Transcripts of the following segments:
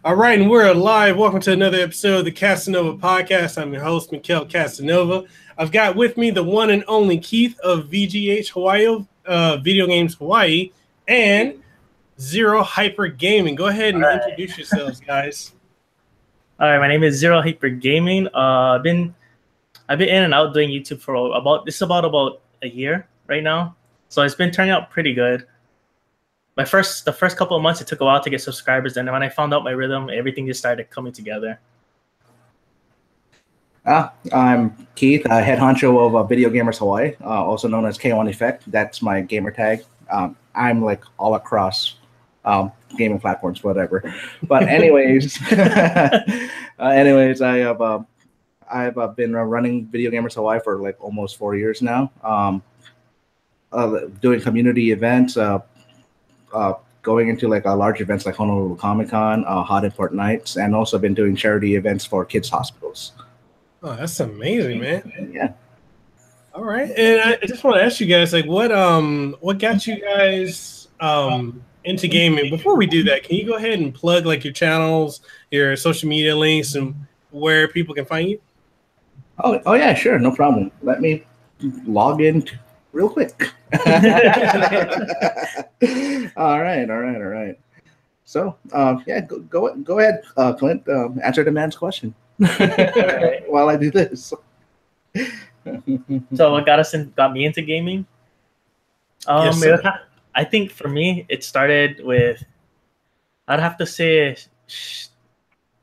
All right, and we're live. Welcome to another episode of the Kasanova podcast. I'm your host, Mekel Kasanova. I've got with me the one and only Keith of VGH Hawaii, Video Games Hawaii, and Zero Hyper Gaming. Go ahead and introduce yourselves, guys. All right, my name is Zero Hyper Gaming. I've been in and out doing YouTube for about a year right now, so it's been turning out pretty good. The first couple of months, it took a while to get subscribers, and when I found out my rhythm, everything just started coming together. I'm Keith, head honcho of Video Gamers Hawaii, also known as K1 Effect. That's my gamer tag. I'm like all across gaming platforms, whatever. But anyways, I've been running Video Gamers Hawaii for like almost 4 years now. Doing community events. Going into like large events like Honolulu Comic Con, Hot Import Nights, and also been doing charity events for kids' hospitals. Oh, that's amazing, man. Yeah. All right, and I just want to ask you guys, like, what got you guys into gaming? Before we do that, can you go ahead and plug like your channels, your social media links, and where people can find you? Oh yeah, sure, no problem. Let me log in real quick. All right. So, yeah, go ahead, Clint. Answer the man's question while I do this. So, what got me into gaming? Yes, I think for me, it started with, I'd have to say,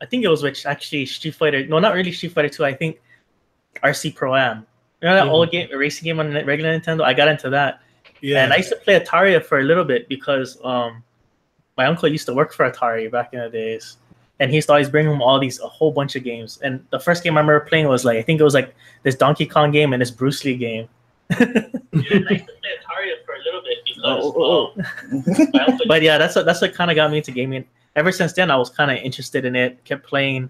I think it was actually Street Fighter. No, not really Street Fighter 2. I think RC Pro Am. You know that old game, a racing game on the regular Nintendo? I got into that. Yeah. And I used to play Atari for a little bit because my uncle used to work for Atari back in the days. And he used to always bring home a whole bunch of games. And the first game I remember playing was I think it was like this Donkey Kong game and this Bruce Lee game. Yeah, and I used to play Atari for a little bit because my uncle. But yeah, that's what kind of got me into gaming. Ever since then, I was kind of interested in it, kept playing.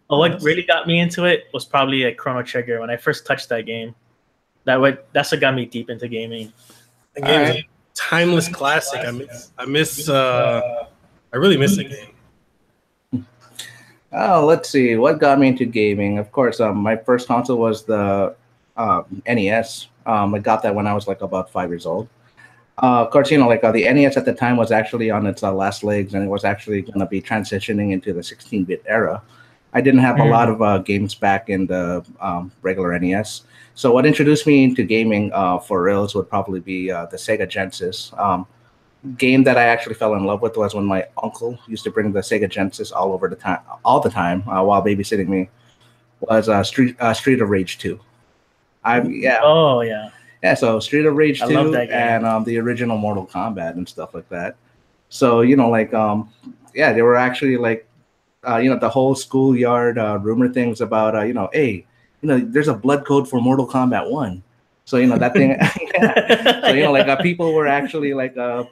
But what really got me into it was probably a Chrono Trigger. When I first touched that game, that's what got me deep into gaming. The game is a timeless classic. I really miss the game. Oh, let's see. What got me into gaming? Of course, my first console was the NES. I got that when I was like about 5 years old. Of course, the NES at the time was actually on its last legs, and it was actually going to be transitioning into the 16-bit era. I didn't have a lot of games back in the regular NES. So what introduced me into gaming for reals would probably be the Sega Genesis. Game that I actually fell in love with was when my uncle used to bring the Sega Genesis all the time while babysitting me. Was Street of Rage 2. Oh yeah. Yeah, so Street of Rage 2 and the original Mortal Kombat and stuff like that. So they were actually like. The whole schoolyard rumor things about, hey, there's a blood code for Mortal Kombat 1. So, that thing, yeah. So, people were actually on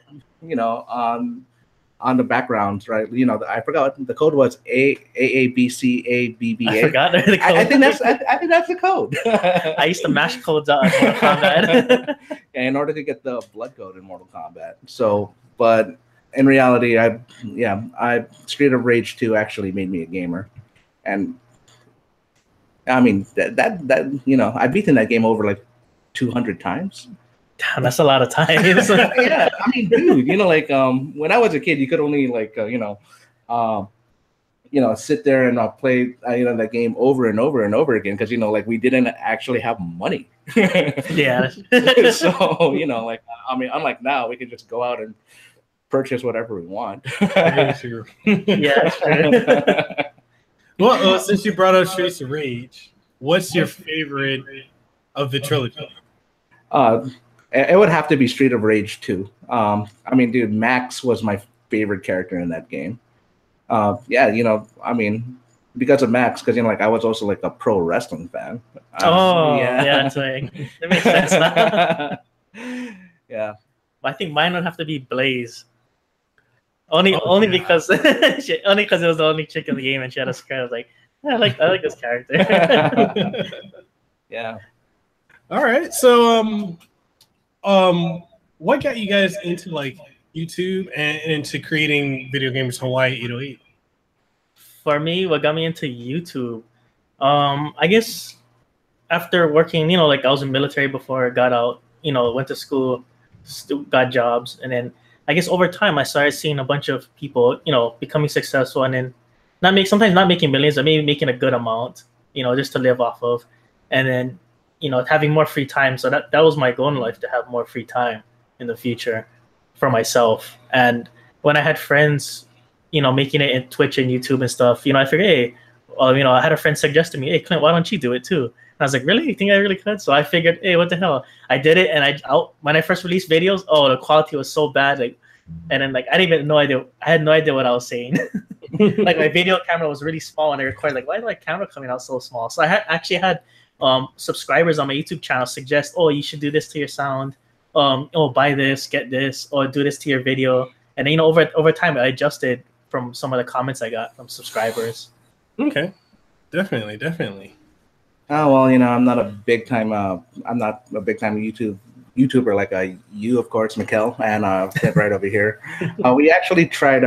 the backgrounds, right? I forgot the code was AABCABBA. I forgot the code. I think that's the code. I used to mash codes out in Mortal Kombat. In order to get the blood code in Mortal Kombat. So, but in reality, Street of Rage 2 actually made me a gamer, and I mean that I've beaten that game over like 200 times. Damn, that's a lot of times. Yeah, I mean, dude, when I was a kid, you could only sit there and play that game over and over and over again because we didn't actually have money. Yeah. So unlike now, we can just go out and purchase whatever we want. Yeah, true. Well, since you brought up Streets of Rage, what's your favorite of the trilogy? It would have to be Street of Rage 2. Dude, Max was my favorite character in that game. Because of Max, because I was also like a pro wrestling fan. Yeah, that's right. That makes sense now. Yeah. I think mine would have to be Blaze. Only because it was the only chick in the game and she had a skirt. I was like, I like this character. Yeah. All right. So what got you guys into YouTube and into creating Video Gamers Hawaii 808? For me, what got me into YouTube, I guess after working, like I was in military before I got out, went to school, got jobs, and then I guess over time I started seeing a bunch of people, becoming successful, and then sometimes not making millions, but maybe making a good amount, just to live off of, and then having more free time. So that was my goal in life, to have more free time in the future for myself. And when I had friends, making it in Twitch and YouTube and stuff, I figured, hey, well, I had a friend suggest to me, hey, Clint, why don't you do it too? And I was like, really? You think I really could? So I figured, hey, what the hell? I did it, and when I first released videos, the quality was so bad, and then I didn't even know I had no idea what I was saying. Like my video camera was really small, and I recorded why is my camera coming out so small? So I actually had subscribers on my YouTube channel suggest, you should do this to your sound, buy this, get this, or do this to your video. And then over time I adjusted from some of the comments I got from subscribers. Okay, definitely. Oh well, I'm not a big time YouTuber like you, of course, Mekel, and right over here. We actually tried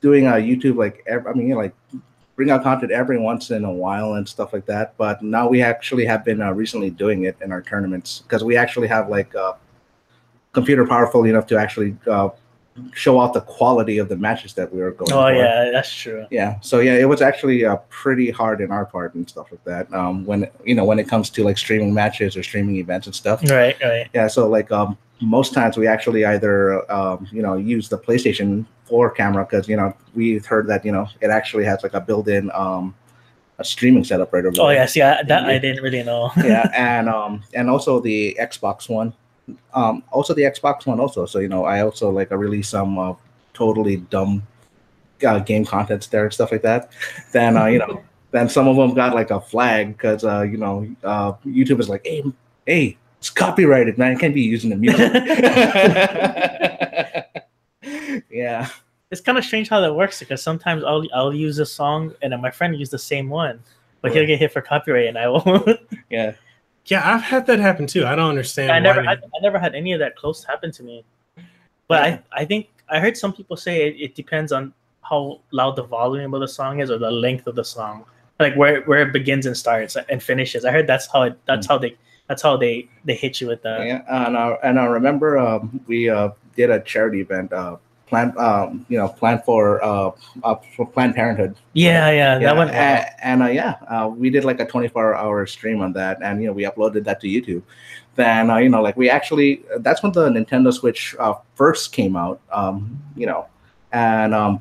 doing a YouTube bring out content every once in a while and stuff like that. But now we actually have been recently doing it in our tournaments, because we actually have computer powerful enough to actually show off the quality of the matches that we were going for. Yeah, that's true. Yeah, so yeah, it was actually pretty hard in our part and stuff like that. When it comes to streaming matches or streaming events and stuff. Right. Yeah, so most times we actually either use the PlayStation 4 camera, because we've heard that it actually has a built-in a streaming setup right over there. Oh yeah, see, I didn't really know. Yeah, and also the Xbox One. Also the Xbox One also. So I also release some totally dumb game contents there and stuff like that. Then then some of them got a flag, because YouTube is like, hey, it's copyrighted, man. It can't be using the music. Yeah. It's kind of strange how that works, because sometimes I'll use a song and then my friend used the same one, but he'll get hit for copyright and I won't. Yeah. Yeah, I've had that happen too. I don't understand. I never had any of that close happen to me. But I think I heard some people say it depends on how loud the volume of the song is, or the length of the song, where it begins and starts and finishes. I heard that's how they hit you with that. Yeah, and I remember we did a charity event, Planned for Planned Parenthood. Yeah, that one. We did a 24-hour stream on that, and we uploaded that to YouTube. Then we actually, that's when the Nintendo Switch first came out. And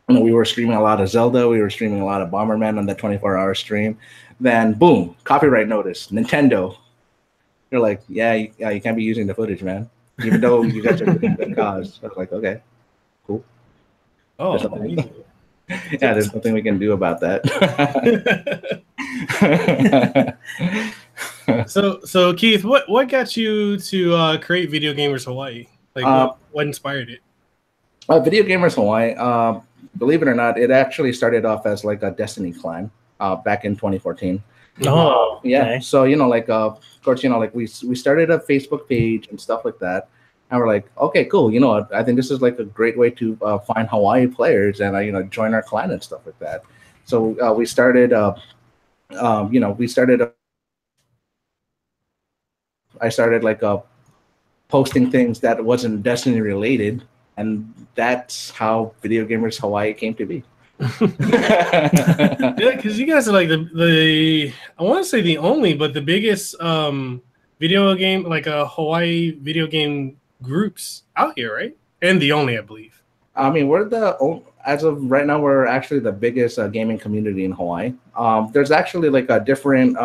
we were streaming a lot of Zelda, we were streaming a lot of Bomberman on the 24-hour stream. Then boom, copyright notice, Nintendo. You're like, you can't be using the footage, man. Even though you guys are doing the cause. I was like, okay. Cool. Oh, there's nothing we can do about that. So Keith, what got you to create Video Gamers Hawaii? What inspired it? Video Gamers Hawaii, believe it or not, it actually started off as a Destiny clan back in 2014. Oh, yeah. Okay. So of course, we started a Facebook page and stuff like that. And we're like, okay, cool. I think this is a great way to find Hawaii players and join our clan and stuff like that. So we started. I started posting things that wasn't Destiny related, and that's how Video Gamers Hawaii came to be. Yeah, because you guys are the I want to say the only, but the biggest video game Hawaii video game groups out here, right? And the only, I believe. I mean, as of right now, we're actually the biggest gaming community in Hawaii. There's actually different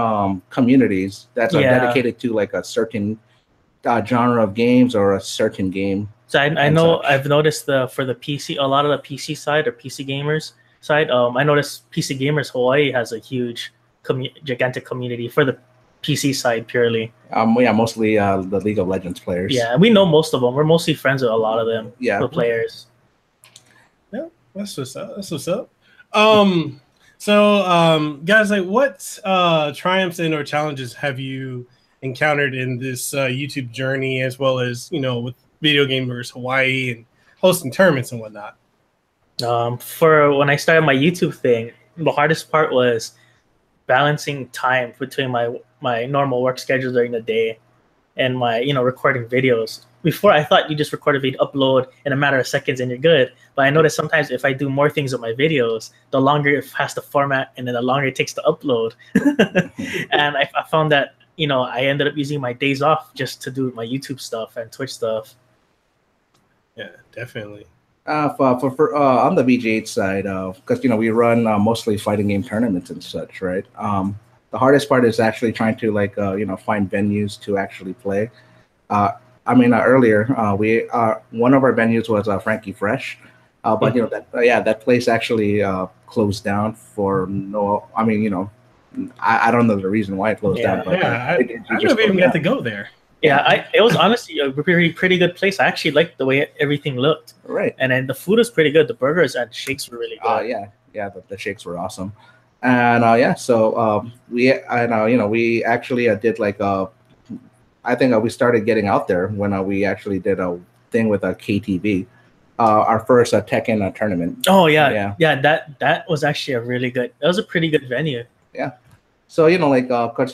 communities that's dedicated to a certain genre of games or a certain game. So I know I've noticed for the PC, a lot of the PC side or PC gamers side. I noticed PC Gamers Hawaii has a huge, gigantic community for the PC side purely. Mostly the League of Legends players. Yeah, we know most of them. We're mostly friends with a lot of them. Yeah, the players. Yeah, that's what's up. So guys, what triumphs and or challenges have you encountered in this YouTube journey, as well as with Video Gamers Hawaii and hosting tournaments and whatnot? For when I started my YouTube thing, the hardest part was balancing time between my normal work schedule during the day and my recording videos. Before, I thought you just record a video, upload in a matter of seconds, and you're good. But I noticed sometimes if I do more things with my videos, the longer it has to format, and then the longer it takes to upload. And I found that I ended up using my days off just to do my YouTube stuff and Twitch stuff. Yeah, definitely. For on the VGH side, because we run mostly fighting game tournaments and such, right? The hardest part is actually trying to find venues to actually play. Earlier we one of our venues was Frankie Fresh, but that place actually closed down for no. I don't know the reason why it closed down. But I never even got to go there. Yeah, it was honestly a pretty good place. I actually liked the way everything looked. Right. And then the food was pretty good. The burgers and shakes were really good. The shakes were awesome. And so we actually did I think we started getting out there when we actually did a thing with KTV, our first Tekken tournament. Oh yeah. That was actually that was a pretty good venue. Yeah. So of course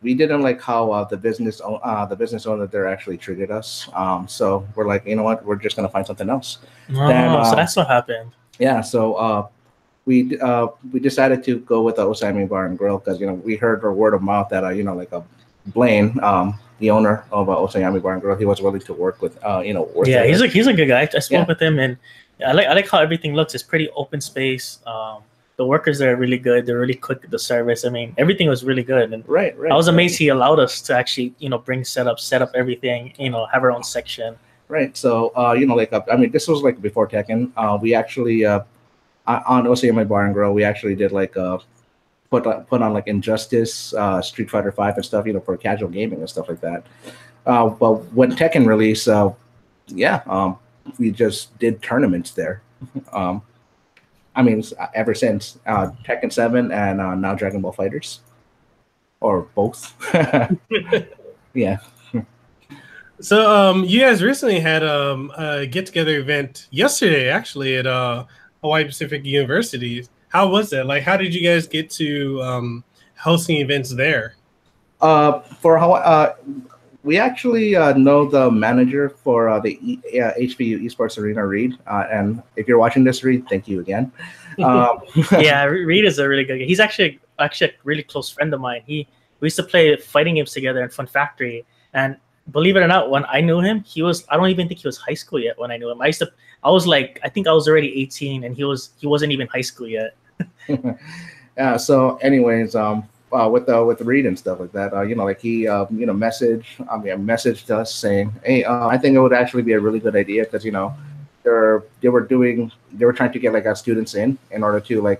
we didn't like how the business owner there actually treated us. So we're like, you know what, we're just gonna find something else. So that's what happened. Yeah. So we decided to go with the Osami Bar and Grill because we heard a word of mouth that Blaine, the owner of Osami Bar and Grill, he was willing to work with he's a good guy. I spoke with him, and I like how everything looks. It's pretty open space. The workers there are really good. They're really quick at the service. Everything was really good. And right. I was amazed he allowed us to actually, bring set up everything, have our own section. Right. So, this was before Tekken. We actually, on Osami Bar and Grill, we actually did put on Injustice, Street Fighter 5 and stuff, for casual gaming and stuff like that. But when Tekken released, we just did tournaments there. Ever since Tekken 7 and now Dragon Ball Fighters, or both. Yeah. So you guys recently had a get-together event yesterday, actually, at Hawaii Pacific University. How was that? How did you guys get to hosting events there? For Hawaii, we actually know the manager for the HPU Esports Arena, Reed. And if you're watching this, Reed, thank you again. Yeah, Reed is a really good guy. He's actually a really close friend of mine. We used to play fighting games together in Fun Factory. And believe it or not, when I knew him, I don't even think he was high school yet when I knew him. I was I think I was already 18 and he wasn't even high school yet. Yeah. So anyways, with Reed and stuff like that, he messaged us saying, hey, I think it would actually be a really good idea because they were trying to get students in order to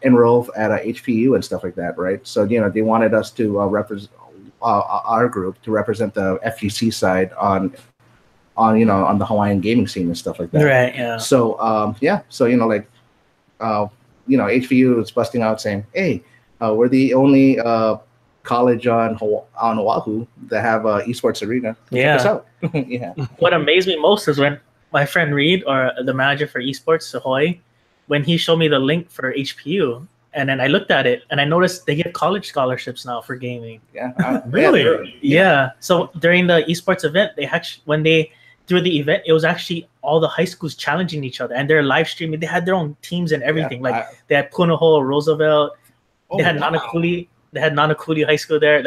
enroll at a HPU and stuff like that, right? So they wanted us to represent our group to represent the FGC side on the Hawaiian gaming scene and stuff like that. Right. Yeah. So HPU is busting out saying, hey, we're the only college on Oahu that have a esports arena. Yeah. Check us out. Yeah. What amazed me most is when my friend Reed, or the manager for esports to Hawaii, when he showed me the link for HPU, and then I looked at it and I noticed they give college scholarships now for gaming. Yeah. Really? Yeah. So during the esports event, through the event, it was actually all the high schools challenging each other, and they're live streaming. They had their own teams and everything. They had Punahou, Roosevelt. They had Nanakuli. They had Nanakuli High School there.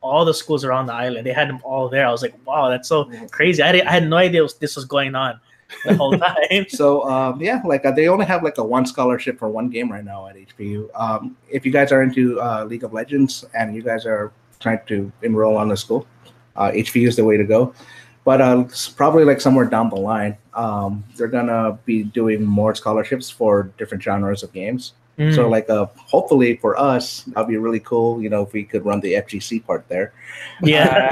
All the schools around the island, they had them all there. I was like, wow, that's so crazy. I had no idea this was going on the whole time. So they only have a one scholarship for one game right now at HPU. If you guys are into League of Legends and you guys are trying to enroll on the school, HPU is the way to go. But probably somewhere down the line, they're gonna be doing more scholarships for different genres of games. So hopefully for us, that'd be really cool. If we could run the FGC part there. Yeah.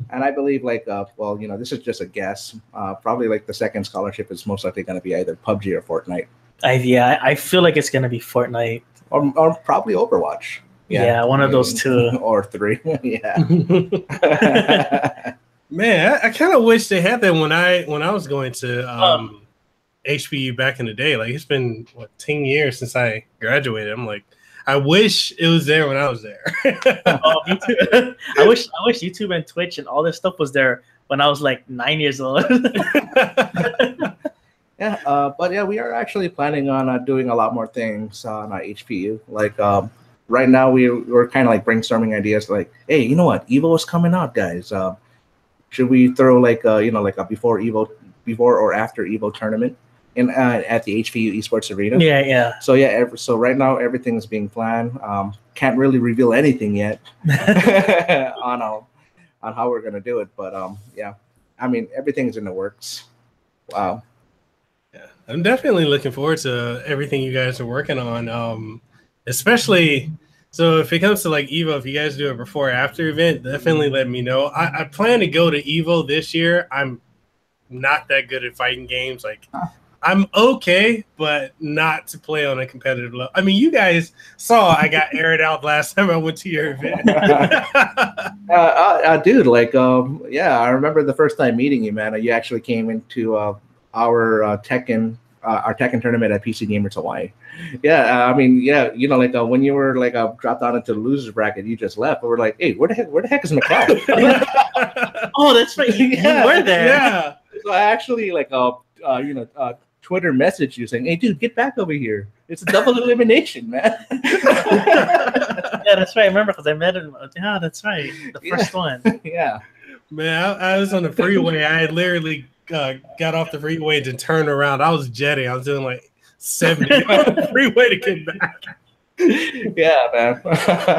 And I believe this is just a guess. Probably the second scholarship is most likely going to be either PUBG or Fortnite. I feel like it's gonna be Fortnite or probably Overwatch. Yeah, one of those two. Or 3. Yeah. Man, I kind of wish they had that when I was going to HBU back in the day. Like, it's been 10 years since I graduated. I'm like, I wish it was there when I was there. Me too. I wish YouTube and Twitch and all this stuff was there when I was like 9 years old. Yeah, but yeah, we are actually planning on doing a lot more things on HPU. Like right now, we're kind of like brainstorming ideas. Like, hey, you know what? Evo is coming out, guys. Should we throw like a before or after Evo tournament in at the HPU Esports Arena? Yeah. So yeah, so right now everything is being planned. Can't really reveal anything yet on how we're gonna do it, but yeah, I mean everything's in the works. Wow. Yeah, I'm definitely looking forward to everything you guys are working on. Especially, so if it comes to like Evo, if you guys do a before after event, definitely let me know. I plan to go to Evo this year. I'm not that good at fighting games. Like, I'm okay, but not to play on a competitive level. I mean, you guys saw I got aired out last time I went to your event. Dude, like, yeah, I remember the first time meeting you, man. You actually came into our Tekken tournament at PC Gamers Hawaii. Yeah, I mean, yeah, you know, like when you were like dropped down into the losers bracket, you just left. But we're like, hey, where the heck is Mekel? Oh, that's right, you were there. Yeah. So I actually like Twitter message you saying, hey, dude, get back over here. It's a double elimination, man. Yeah, that's right. I remember because I met him. Yeah, that's right. The first one. Yeah. Man, I was on the freeway. I had literally got off the freeway and turned around. I was jetting. I was doing like 70 on the freeway to get back. Yeah, man.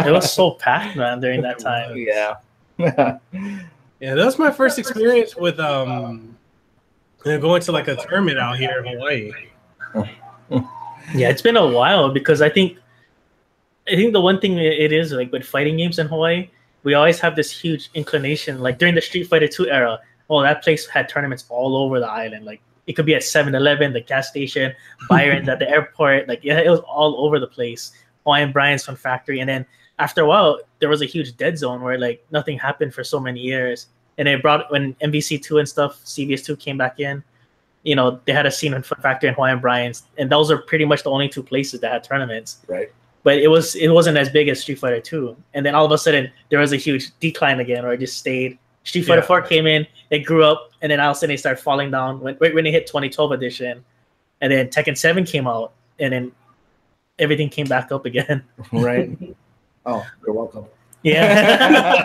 It was so packed, man, during that time. Yeah. Yeah, that was my first experience with going to like a tournament out here in Hawaii. Yeah, it's been a while because I think the one thing it is like with fighting games in Hawaii, we always have this huge inclination. Like during the Street Fighter 2 era, that place had tournaments all over the island. Like it could be at 7-Eleven, the gas station, Byron's at the airport. Like it was all over the place. Hawaiian Brian's Fun Factory, and then after a while, there was a huge dead zone where like nothing happened for so many years. And they brought when MVC2 and stuff, CVS2 came back in. You know, they had a scene in Fun Factory and Hawaiian Brian's, and those are pretty much the only two places that had tournaments. Right. But it wasn't as big as Street Fighter 2. And then all of a sudden there was a huge decline again, or it just stayed. Street Fighter 4 came in, it grew up, and then all of a sudden they started falling down when they hit 2012 edition. And then Tekken 7 came out, and then everything came back up again. Right. Oh, you're welcome. Yeah.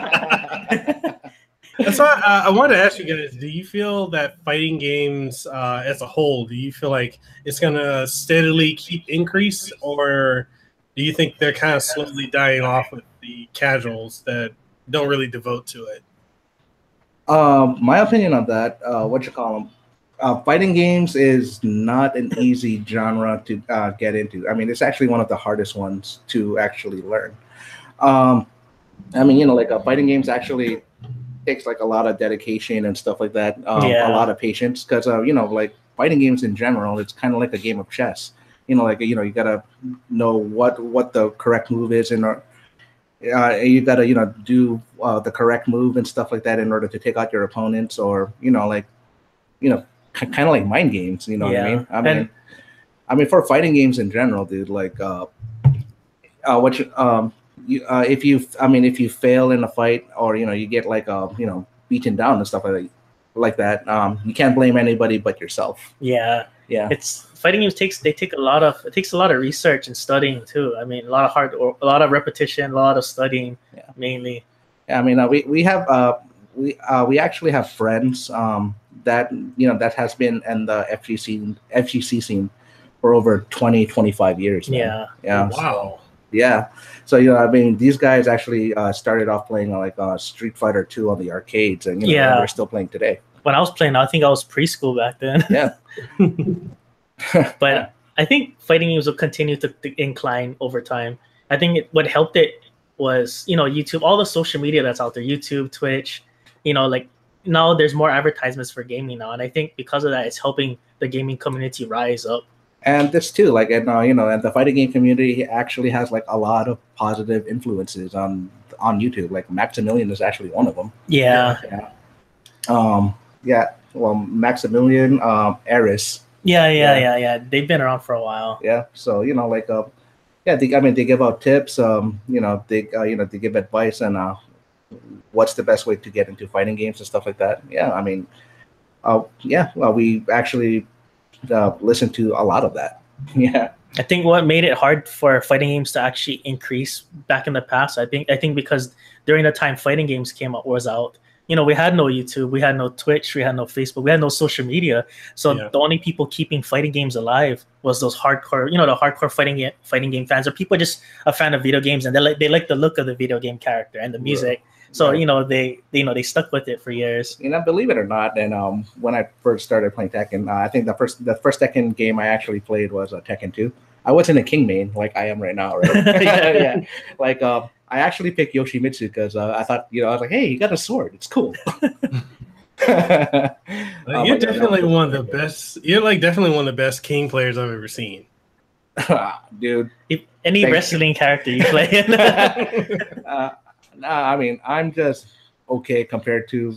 So I wanted to ask you guys, do you feel that fighting games as a whole, do you feel like it's going to steadily keep increase, or do you think they're kind of slowly dying off with the casuals that don't really devote to it? My opinion on that, fighting games is not an easy genre to get into. I mean, it's actually one of the hardest ones to actually learn. I mean, you know, like fighting games actually takes like a lot of dedication and stuff like that. A lot of patience, because you know, like fighting games in general, it's kind of like a game of chess. You know, like, you know, you gotta know what the correct move is, and you gotta, you know, do the correct move and stuff like that in order to take out your opponents, or, you know, like, you know, kind of like mind games. You know what I mean? I mean, for fighting games in general, dude, like, if you fail in a fight, or, you know, you get like you know, beaten down and stuff like that, you can't blame anybody but yourself. Yeah. It's fighting games takes a lot of research and studying too. I mean, a lot of repetition, a lot of studying, mainly. Yeah, I mean, we actually have friends that, you know, that has been in the FGC scene for over 20-25 years. Man. Yeah. Wow. So, you know, I mean, these guys actually started off playing like Street Fighter 2 on the arcades, and, you know, they're still playing today. When I was playing, I think I was preschool back then. Yeah. But I think fighting games will continue to incline over time. I think what helped it was, you know, YouTube, all the social media that's out there, YouTube, Twitch, you know, like now there's more advertisements for gaming now. And I think because of that, it's helping the gaming community rise up. And this too, like, and you know, and the fighting game community actually has like a lot of positive influences on YouTube. Like Maximilian is actually one of them. Yeah. Yeah. Yeah. Well, Maximilian, Eris. Yeah. They've been around for a while. Yeah. So you know, like, yeah, I mean, they give out tips. You know, they give advice and what's the best way to get into fighting games and stuff like that. Yeah. I mean, yeah. Well, we actually listen to a lot of that. Yeah. I think what made it hard for fighting games to actually increase back in the past, I think because during the time fighting games was out, you know, we had no YouTube, we had no Twitch, we had no Facebook, we had no social media. So the only people keeping fighting games alive was those hardcore, you know, the hardcore fighting game fans, or people just a fan of video games and they like the look of the video game character and the music. So you know they stuck with it for years. You know, believe it or not, and when I first started playing Tekken, I think the first Tekken game I actually played was Tekken 2. I wasn't a King main like I am right now, right? Yeah. Like I actually picked Yoshimitsu because I thought, you know, I was like, hey, he got a sword, it's cool. You're definitely one of the best. You're like definitely one of the best King players I've ever seen, dude. Any wrestling character you play I mean, I'm just okay compared to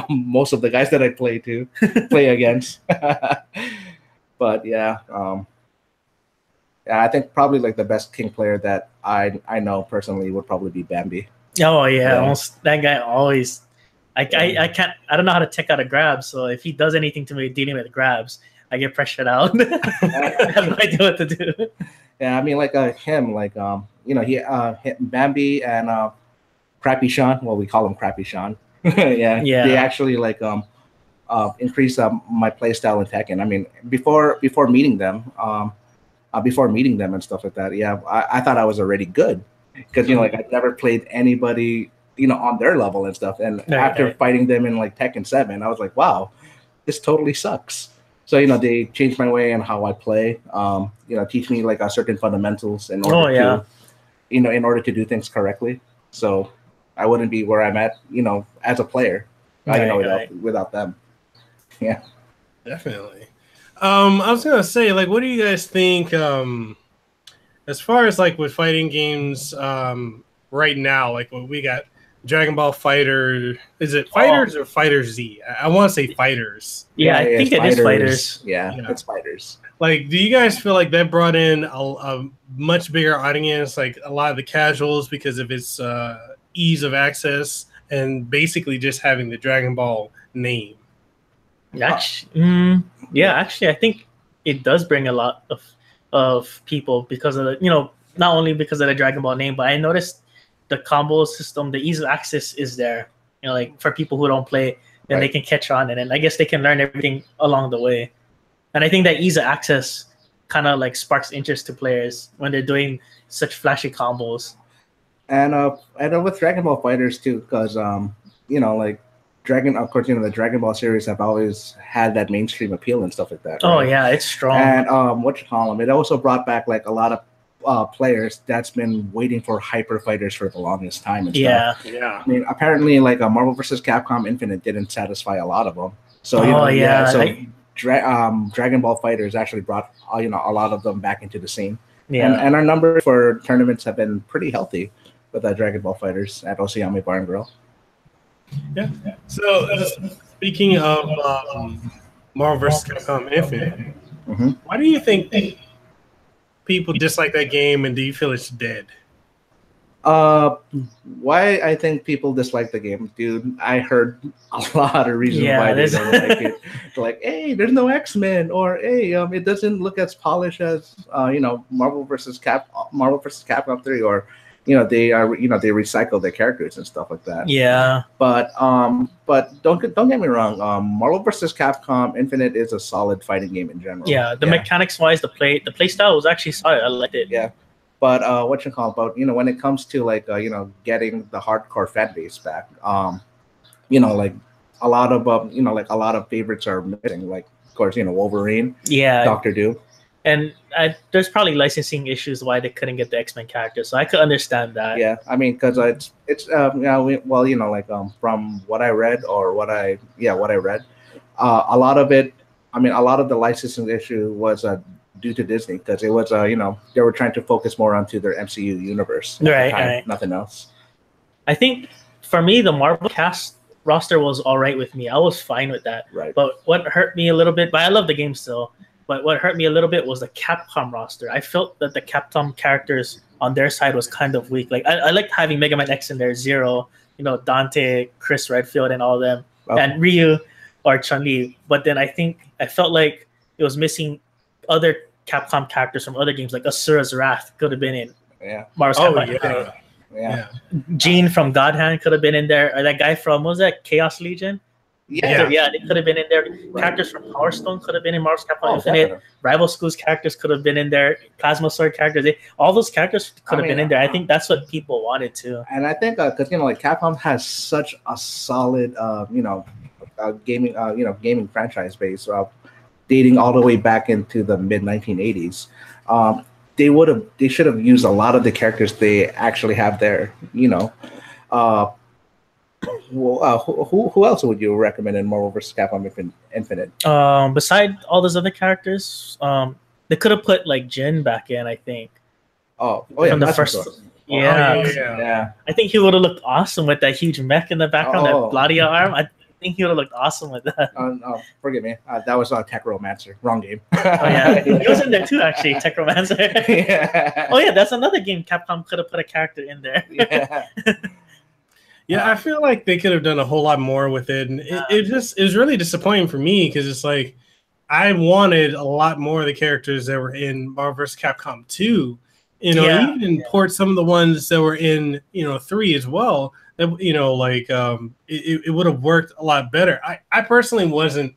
most of the guys that I play against. But yeah, I think probably like the best King player that I know personally would probably be Bambi. Oh yeah, almost that guy always. I don't know how to take out a grab, so if he does anything to me dealing with grabs, I get pressured out. I have no idea what to do. Yeah, I mean, like him, like you know, he Bambi and Crappy Sean. Well, we call him Crappy Sean. yeah. They actually like increased my play style in Tekken. I mean, before meeting them, and stuff like that. Yeah, I thought I was already good because, you know, like I never played anybody, you know, on their level and stuff. And after fighting them in like Tekken 7, I was like, wow, this totally sucks. So, you know, they changed my way and how I play. You know, teach me like certain fundamentals in order to, you know, in order to do things correctly. So I wouldn't be where I'm at, you know, as a player, you know, without them. Yeah, definitely. I was gonna say, like, what do you guys think as far as like with fighting games right now? Like, what we got, Dragon Ball Fighter. Is it Fighters or Fighter Z? I want to say Fighters. Yeah, I think it is Fighters. Yeah, it's Fighters. Like, do you guys feel like that brought in a much bigger audience, like a lot of the casuals, because of its ease of access and basically just having the Dragon Ball name? Actually, I think it does bring a lot of people because of the, you know, not only because of the Dragon Ball name, but I noticed the combo system, the ease of access is there. You know, like for people who don't play, then they can catch on, and then I guess they can learn everything along the way. And I think that ease of access kind of like sparks interest to players when they're doing such flashy combos. And with Dragon Ball Fighters too, because you know, like of course, you know, the Dragon Ball series have always had that mainstream appeal and stuff like that. Right? Oh yeah, it's strong. And it also brought back like a lot of players that's been waiting for hyper fighters for the longest time. And stuff. Yeah. I mean, apparently, like Marvel vs. Capcom Infinite didn't satisfy a lot of them. So Dragon Ball Fighters actually brought you know, a lot of them back into the scene. Yeah. And our numbers for tournaments have been pretty healthy with that Dragon Ball Fighters at Osayami Bar and Grill. Yeah. So speaking of Marvel vs. Capcom Infinite, why do you think people dislike that game, and do you feel it's dead? Why I think people dislike the game, dude? I heard a lot of reasons why they don't like it. They're like, hey, there's no X-Men, or hey, it doesn't look as polished as you know, Marvel vs. Capcom 3, or you know, they recycle their characters and stuff like that. Yeah. But don't get me wrong. Marvel vs. Capcom Infinite is a solid fighting game in general. Yeah, mechanics wise, the play style was actually solid. I liked it. Yeah. But you know, when it comes to like you know, getting the hardcore fan base back, you know, like a lot of favorites are missing. Like, of course, you know, Wolverine, Doctor Doom. And there's probably licensing issues why they couldn't get the X-Men characters, so I could understand that. Yeah, I mean, because it's you know, well, you know, like from what I read, a lot of it, I mean, a lot of the licensing issue was due to Disney, because it was they were trying to focus more onto their MCU universe. Right. Nothing else. I think for me, the Marvel cast roster was all right with me. I was fine with that. Right. But what hurt me a little bit, but I love the game still. But what hurt me a little bit was the Capcom roster. I felt that the Capcom characters on their side was kind of weak. Like I liked having Mega Man X in there, Zero, Dante, Chris Redfield, and all of them, and Ryu or Chun-Li. But then I felt like it was missing other Capcom characters from other games, like Asura's Wrath could have been in. Yeah. Marvel's Capcom. Yeah. Gene from God Hand could have been in there, or that guy from what was that Chaos Legion? Yeah, they could have been in there. Right. Characters from Power Stone could have been in Marvel's Capcom Infinite. Definitely. Rival Schools characters could have been in there. Plasma Sword characters, all those characters could have been in there. I think that's what people wanted to. And I think because Capcom has such a solid gaming franchise base, dating all the way back into the mid 1980s. They should have used a lot of the characters they actually have there. Who else would you recommend in Marvel vs. Capcom Infinite? Beside all those other characters, they could have put like Jin back in. I think. Oh yeah, from the first. Yeah. I think he would have looked awesome with that huge mech in the background, that Gladia arm. I think he would have looked awesome with that. Forgive me. That was Techromancer. Wrong game. He was in there too, actually. Techromancer. Yeah. Oh yeah, that's another game Capcom could have put a character in there. Yeah. Yeah, I feel like they could have done a whole lot more with it, and it was really disappointing for me because it's like I wanted a lot more of the characters that were in Marvel vs. Capcom 2. Even port some of the ones that were in 3 as well. That it would have worked a lot better. I personally wasn't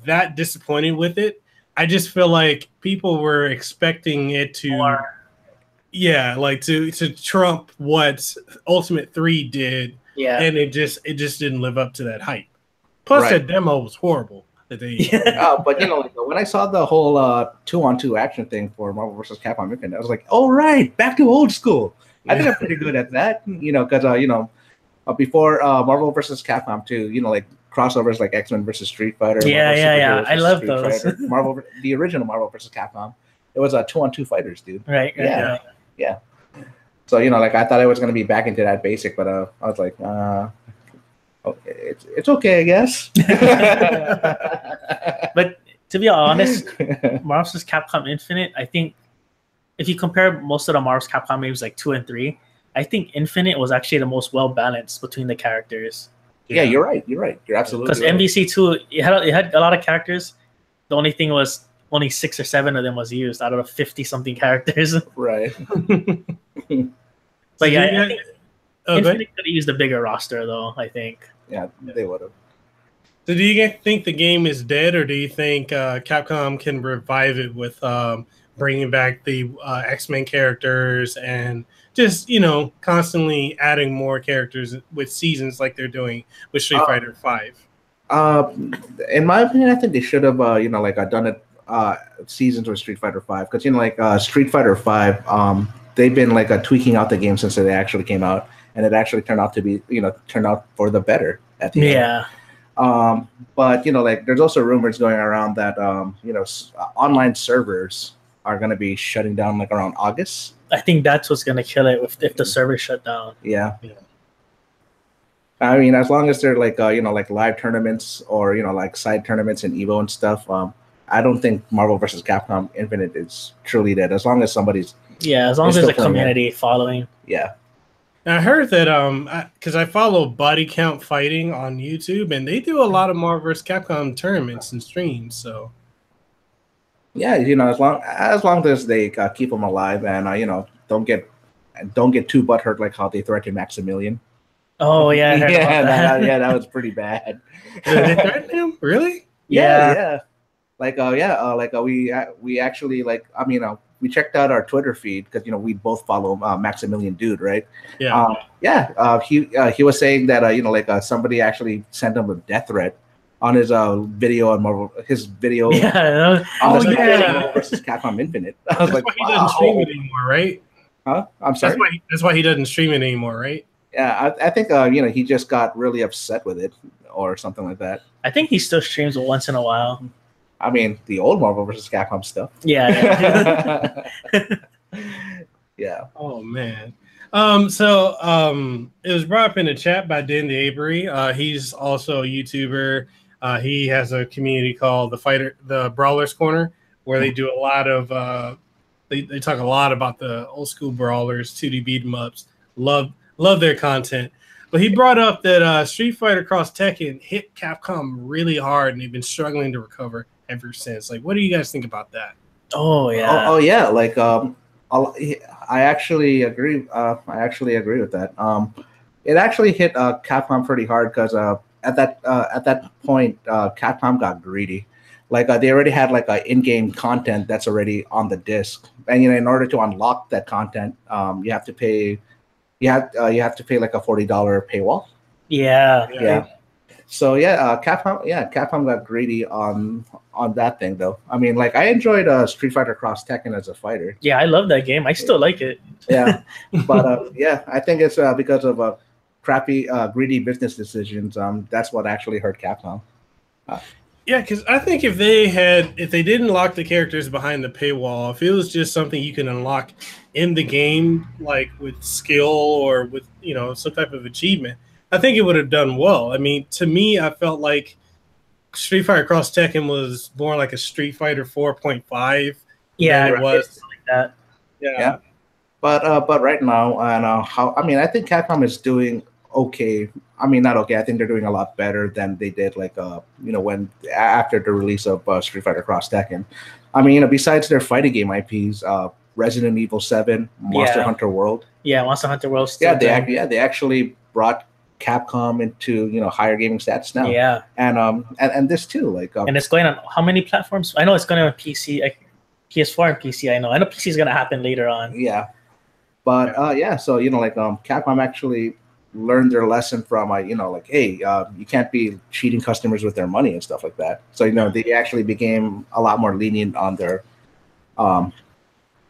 that disappointed with it. I just feel like people were expecting it to, to trump what Ultimate 3 did. Yeah, and it just didn't live up to that hype. Plus, that demo was horrible. That they, but when I saw the whole 2-on-2 action thing for Marvel vs. Capcom Infinite, I was like, "All right, back to old school." I think I'm pretty good at that, because before Marvel vs. Capcom 2, crossovers like X-Men versus Street Fighter. I love those. The original Marvel vs. Capcom, it was 2-on-2 fighters, dude. Right. Yeah. So I thought I was gonna be back into that basic, but I was like, okay, it's okay, I guess. But to be honest, Marvel vs. Capcom Infinite, I think if you compare most of the Marvel vs. Capcom games like 2 and 3, I think Infinite was actually the most well balanced between the characters. Yeah, you're right. You're absolutely because right. MVC2 it had a lot of characters. The only thing was only 6 or 7 of them was used out of the 50 something characters. Right. But I think Infinite could have used a bigger roster, though. I think. Yeah, they would have. So, do you think the game is dead, or do you think Capcom can revive it with bringing back the X-Men characters and just constantly adding more characters with seasons like they're doing with Street Fighter 5? In my opinion, I think they should have done it seasons with Street Fighter 5, because Street Fighter 5 they've been tweaking out the game since they actually came out, and it actually turned out to be turned out for the better at the end. But there's also rumors going around that online servers are going to be shutting down around August. I think that's what's going to kill it if the servers shut down. Yeah. I mean, as long as they're live tournaments or side tournaments and Evo and stuff, I don't think Marvel vs. Capcom Infinite is truly dead. As long as somebody's as long as there's a community following. Yeah. I heard that because I follow Body Count Fighting on YouTube, and they do a lot of Marvel vs. Capcom tournaments and streams. So yeah, as long as they keep them alive and don't get too butthurt like how they threatened Maximilian. Oh yeah, that was pretty bad. Did they threaten him? Really? Yeah. We actually we checked out our Twitter feed because we both follow Maximilian Dude, right? Yeah. He was saying that somebody actually sent him a death threat on his video on Marvel, his video Marvel versus Capcom Infinite. I was that's why he doesn't stream it anymore, right? Huh? I'm sorry. That's why he doesn't stream it anymore, right? Yeah, I think he just got really upset with it or something like that. I think he still streams once in a while. I mean, the old Marvel versus Capcom stuff. Yeah. Yeah. Oh man. It was brought up in the chat by Dan the Avery. He's also a YouTuber. He has a community called the Brawlers Corner, where they do a lot of they talk a lot about the old school brawlers, 2D beat 'em ups. Love their content. But he brought up that Street Fighter Cross Tekken hit Capcom really hard, and they've been struggling to recover ever since. Like, what do you guys think about that? Oh yeah. Oh yeah. Like I actually agree. I actually agree with that. It actually hit Capcom pretty hard because at that point, Capcom got greedy. Like they already had like in-game content that's already on the disc, and in order to unlock that content, you have to pay. You have to pay like a $40 paywall. Yeah. Yeah. So Capcom got greedy on that thing though. I mean, like I enjoyed Street Fighter Cross Tekken as a fighter. Yeah, I love that game. I still like it. Yeah, but I think it's because of crappy, greedy business decisions. That's what actually hurt Capcom. Yeah, because I think if they didn't lock the characters behind the paywall, if it was just something you can unlock in the game, like with skill or with some type of achievement, I think it would have done well. I mean, to me, I felt like Street Fighter Cross Tekken was more like a Street Fighter 4.5. Yeah, than it was like that. Yeah. But right now, and I think Capcom is doing okay. I mean, not okay. I think they're doing a lot better than they did, like when after the release of Street Fighter Cross Tekken. I mean, besides their fighting game IPs, Resident Evil 7, Monster Hunter World. Yeah, Monster Hunter World. They actually brought Capcom into higher gaming stats now. Yeah, and this too, like and it's going on how many platforms? I know it's going on PC, PS4 and PC. I know PC is going to happen later on. Yeah, but so Capcom actually learned their lesson from hey, you can't be cheating customers with their money and stuff like that. So they actually became a lot more lenient on their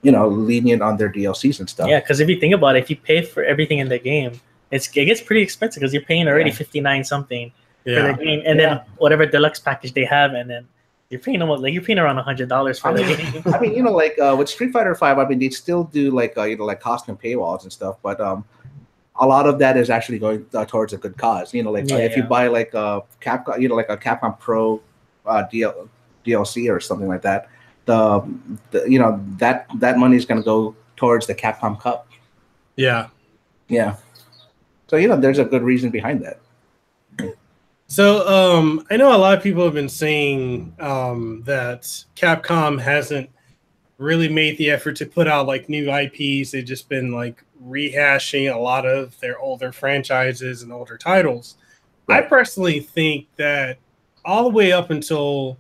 DLCs and stuff. Yeah, because if you think about it, if you pay for everything in the game, it gets pretty expensive because you're paying already $59 something for the game, and then whatever deluxe package they have, and then you're paying almost you're paying around $100 for the game. I mean, with Street Fighter 5, I mean, they still do like costume paywalls and stuff, but a lot of that is actually going towards a good cause. If you buy like a Capcom, like a Capcom Pro DLC or something like that, that money is going to go towards the Capcom Cup. Yeah. So there's a good reason behind that. So I know a lot of people have been saying that Capcom hasn't really made the effort to put out like new IPs. They've just been like rehashing a lot of their older franchises and older titles. Right. I personally think that all the way up until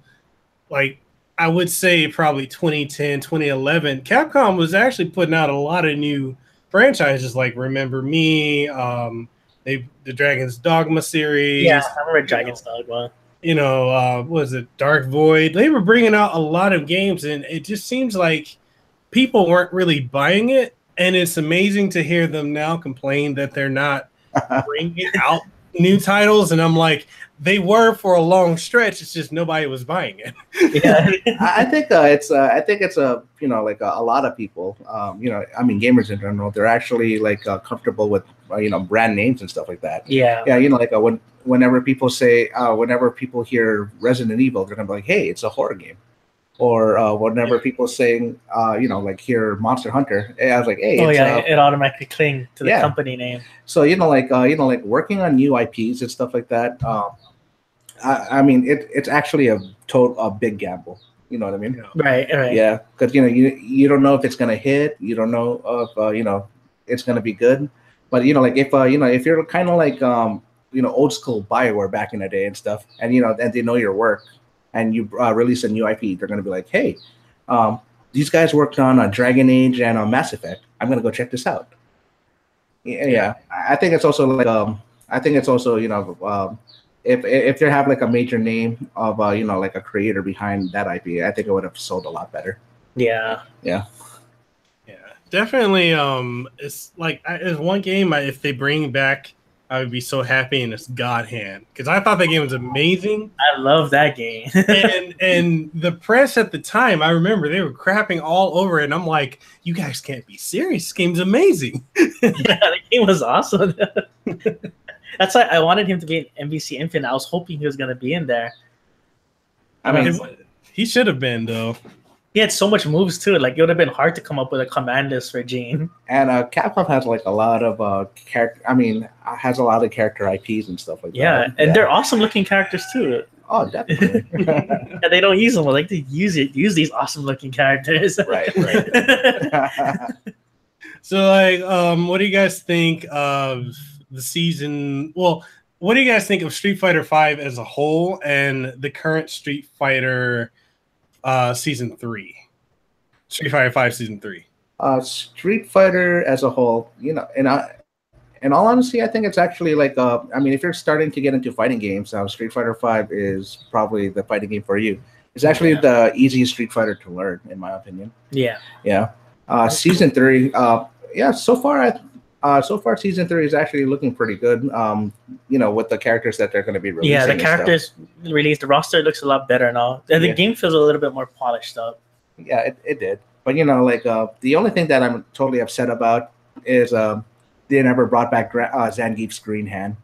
like I would say probably 2010, 2011, Capcom was actually putting out a lot of new franchises like Remember Me, the Dragon's Dogma series. Yeah, I remember Dragon's Dogma. What was it, Dark Void? They were bringing out a lot of games, and it just seems like people weren't really buying it. And it's amazing to hear them now complain that they're not bringing out new titles. And I'm like, they were for a long stretch. It's just nobody was buying it. Yeah, I think it's a lot of people. I mean, gamers in general, they're actually like comfortable with brand names and stuff like that. Yeah. Whenever people say, whenever people hear Resident Evil, they're gonna be like, hey, it's a horror game. Or whenever people saying, hear Monster Hunter, I was like, hey, it automatically cling to the company name. So working on new IPs and stuff like that. I mean, it's actually a big gamble. You know what I mean? Right. Yeah, because you don't know if it's gonna hit. You don't know if it's gonna be good. But if you're kind of like old school BioWare back in the day and stuff, and and they know your work, and you release a new IP, they're gonna be like, hey, these guys worked on Dragon Age and Mass Effect. I'm gonna go check this out. Yeah. I think it's also like if they have like a major name of like a creator behind that IP, I think it would have sold a lot better. Yeah. Definitely. It's like it's one game. If they bring back I would be so happy, and it's God Hand, because I thought that game was amazing. I love that game. and the press at the time, I remember they were crapping all over it, and I'm like, you guys can't be serious. This game's amazing. Yeah, the game was awesome. That's why I wanted him to be in MVC Infinite. I was hoping he was going to be in there. I mean, he should have been, though. He had so much moves too. Like, it would have been hard to come up with a command list for Gene. And Capcom has like a lot of character. I mean, has a lot of character IPs and stuff like that. Yeah, and they're awesome looking characters too. Oh, definitely. And they don't use them. I like to use these awesome looking characters. Right. So, like, what do you guys think of the season? Well, what do you guys think of Street Fighter V as a whole and the current Street Fighter Season 3? Street Fighter V Season 3. Street Fighter as a whole, you know, in all honesty, I think it's actually like, I mean, if you're starting to get into fighting games, Street Fighter V is probably the fighting game for you. It's actually the easiest Street Fighter to learn, in my opinion. Yeah. Season 3, so far Season 3 is actually looking pretty good. You know, with the characters that they're going to be releasing. Yeah, the characters released. The roster looks a lot better now. And the game feels a little bit more polished up. Yeah, it did. But, you know, like, the only thing that I'm totally upset about is they never brought back Zangief's green hand.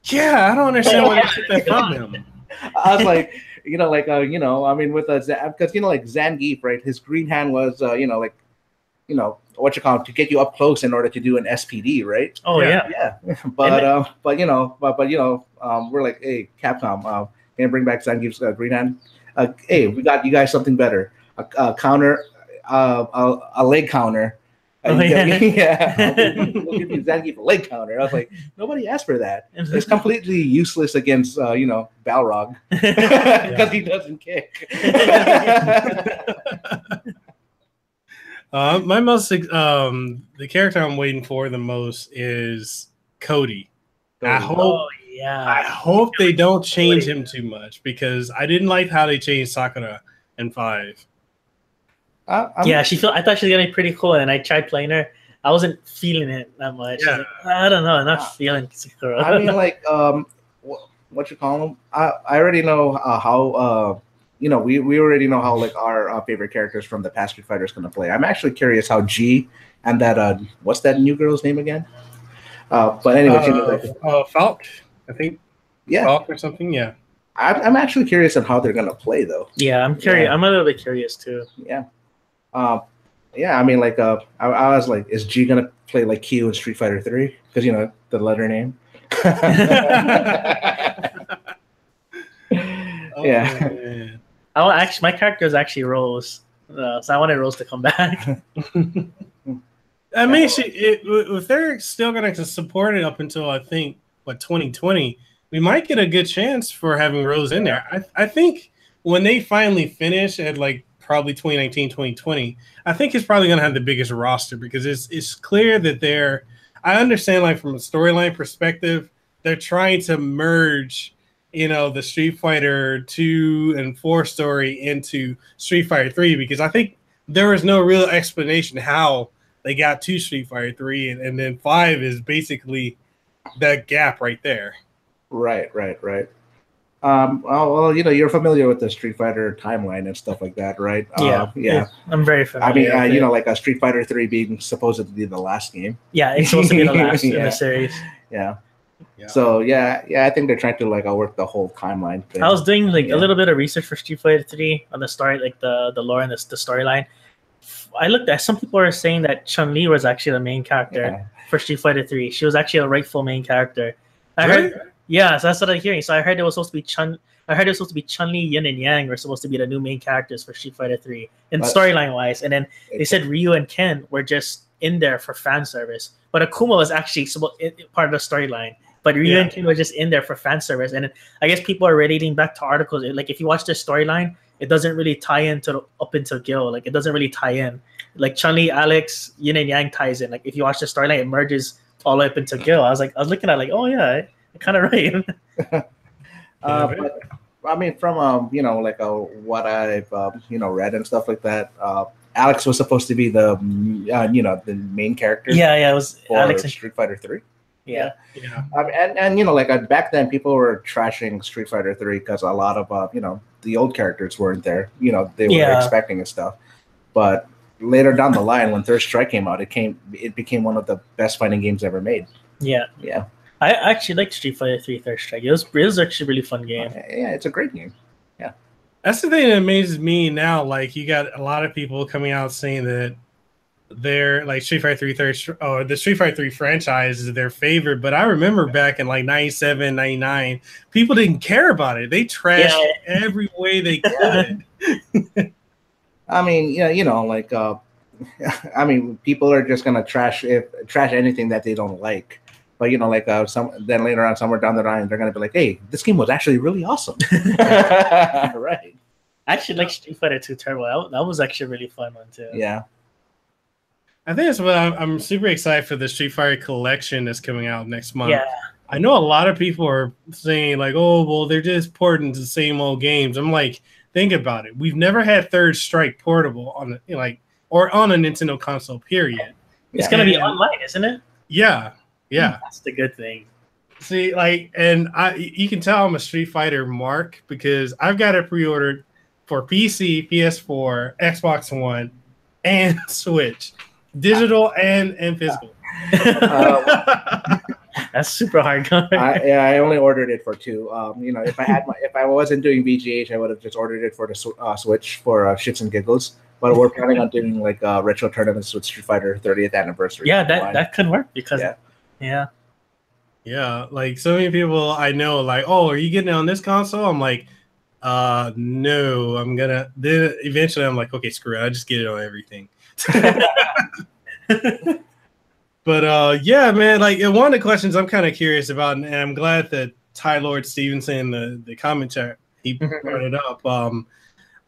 Yeah, I don't understand why they took that from him. I was like, you know, like, you know, I mean, with because, you know, like Zangief, right? His green hand was, you know, like, you know, what you call it, to get you up close in order to do an SPD, right? Oh yeah. But you know, we're like, hey, Capcom, can you bring back Zangief's green hand? Hey, we got you guys something better, a counter, a leg counter. We'll give you Zangief a leg counter. I was like, nobody asked for that. It's completely useless against you know, Balrog because he doesn't kick. My most the character I'm waiting for the most is Cody. I hope they don't change him too much, because I didn't like how they changed Sakura in 5. I thought she was gonna be pretty cool, and I tried playing her. I wasn't feeling it that much. Yeah. Like, I don't know, I'm not feeling Sakura. I mean, like, what you call them? I already know how. You know, we already know how, like, our favorite characters from the past Street Fighter is going to play. I'm actually curious how G and that what's that new girl's name again? But anyway, you know, Falk, I think. Yeah, Falk or something. Yeah. I'm actually curious on how they're going to play, though. Yeah, I'm curious. Yeah. I'm a little bit curious too. Yeah. I mean, like, I was like, is G going to play like Q in Street Fighter 3? Because, you know, the letter name. Yeah. My character is actually Rose, so I wanted Rose to come back. I mean, if they're still going to support it up until, I think, 2020, we might get a good chance for having Rose in there. I think when they finally finish at, like, probably 2019, 2020, I think it's probably going to have the biggest roster, because it's clear that I understand, like, from a storyline perspective, they're trying to merge, you know, the Street Fighter 2 and 4 story into Street Fighter 3, because I think there was no real explanation how they got to Street Fighter 3, and then 5 is basically that gap right there. Right. Well, you know, you're familiar with the Street Fighter timeline and stuff like that, right? Yeah. I'm very familiar. I mean, you know, like a Street Fighter 3 being supposedly the last game. Yeah, it's supposed to be the last in the series. Yeah. So I think they're trying to, like, work the whole timeline thing. I was doing a little bit of research for Street Fighter 3 on the story, like the lore and the storyline. I looked at, some people are saying that Chun-Li was actually the main character for Street Fighter 3. She was actually a rightful main character. I heard, so that's what I'm hearing. So I heard it was supposed to be Chun-Li, Yin and Yang were supposed to be the new main characters for Street Fighter 3, in storyline wise. And then they said Ryu and Ken were just in there for fan service, but Akuma was actually part of the storyline. But Ryu and Ken were just in there for fan service. And I guess people are relating back to articles. Like, if you watch the storyline, it doesn't really tie into up until Gil. Like, it doesn't really tie in. Like, Chun-Li, Alex, Yin and Yang ties in. Like, if you watch the storyline, it merges all the way up until Gil. I was looking at, like, oh yeah, kind of right. But I mean, from you know, like, what I've you know, read and stuff like that, Alex was supposed to be the you know, the main character. Yeah, it was for Alex Street Fighter 3. Yeah. And like back then, people were trashing Street Fighter 3 because a lot of the old characters weren't there. They were expecting and stuff. But later down the line, when Third Strike came out, it became one of the best fighting games ever made. Yeah. I actually liked Street Fighter 3 Third Strike. It was actually a really fun game. Yeah, it's a great game. Yeah. That's the thing that amazes me now. Like, you got a lot of people coming out saying that they're like Street Fighter 3 the Street Fighter 3 franchise is their favorite. But I remember back in like 97, 99, people didn't care about it. They trashed every way they could. I mean, people are just gonna trash anything that they don't like. But then later on, somewhere down the line, they're gonna be like, "Hey, this game was actually really awesome." Right. I actually like Street Fighter 2 Turbo. That was actually a really fun one too. Yeah. I think that's what I'm super excited for the Street Fighter collection that's coming out next month. Yeah. I know a lot of people are saying like, "Oh, well, they're just porting the same old games." I'm like, think about it. We've never had Third Strike portable on or on a Nintendo console. Period. It's gonna be online, isn't it? Yeah. That's the good thing. See, you can tell I'm a Street Fighter mark because I've got it pre-ordered for PC, PS4, Xbox One, and Switch, digital and physical. That's super hard. I only ordered it for 2. If I wasn't doing VGH, I would have just ordered it for the Switch for shits and giggles. But we're planning on doing retro tournaments with Street Fighter 30th anniversary. Yeah, that could work because like so many people I know like, "Oh, are you getting it on this console?" I'm like, no, I'm gonna. Then eventually I'm like, okay, screw it, I just get it on everything. But yeah, man, like one of the questions I'm kind of curious about, and I'm glad that Ty Lord Stevenson, the comment chat, he brought it up.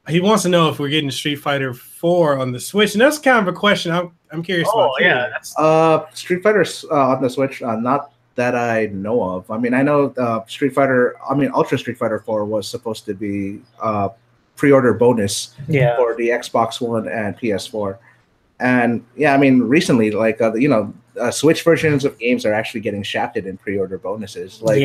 He wants to know if we're getting Street Fighter 4 on the Switch, and that's kind of a question I'm curious about. Oh yeah, Street Fighter on the Switch, not that I know of. I mean, I know Ultra Street Fighter 4 was supposed to be pre-order bonus for the Xbox One and PS4. And recently, Switch versions of games are actually getting shafted in pre-order bonuses. I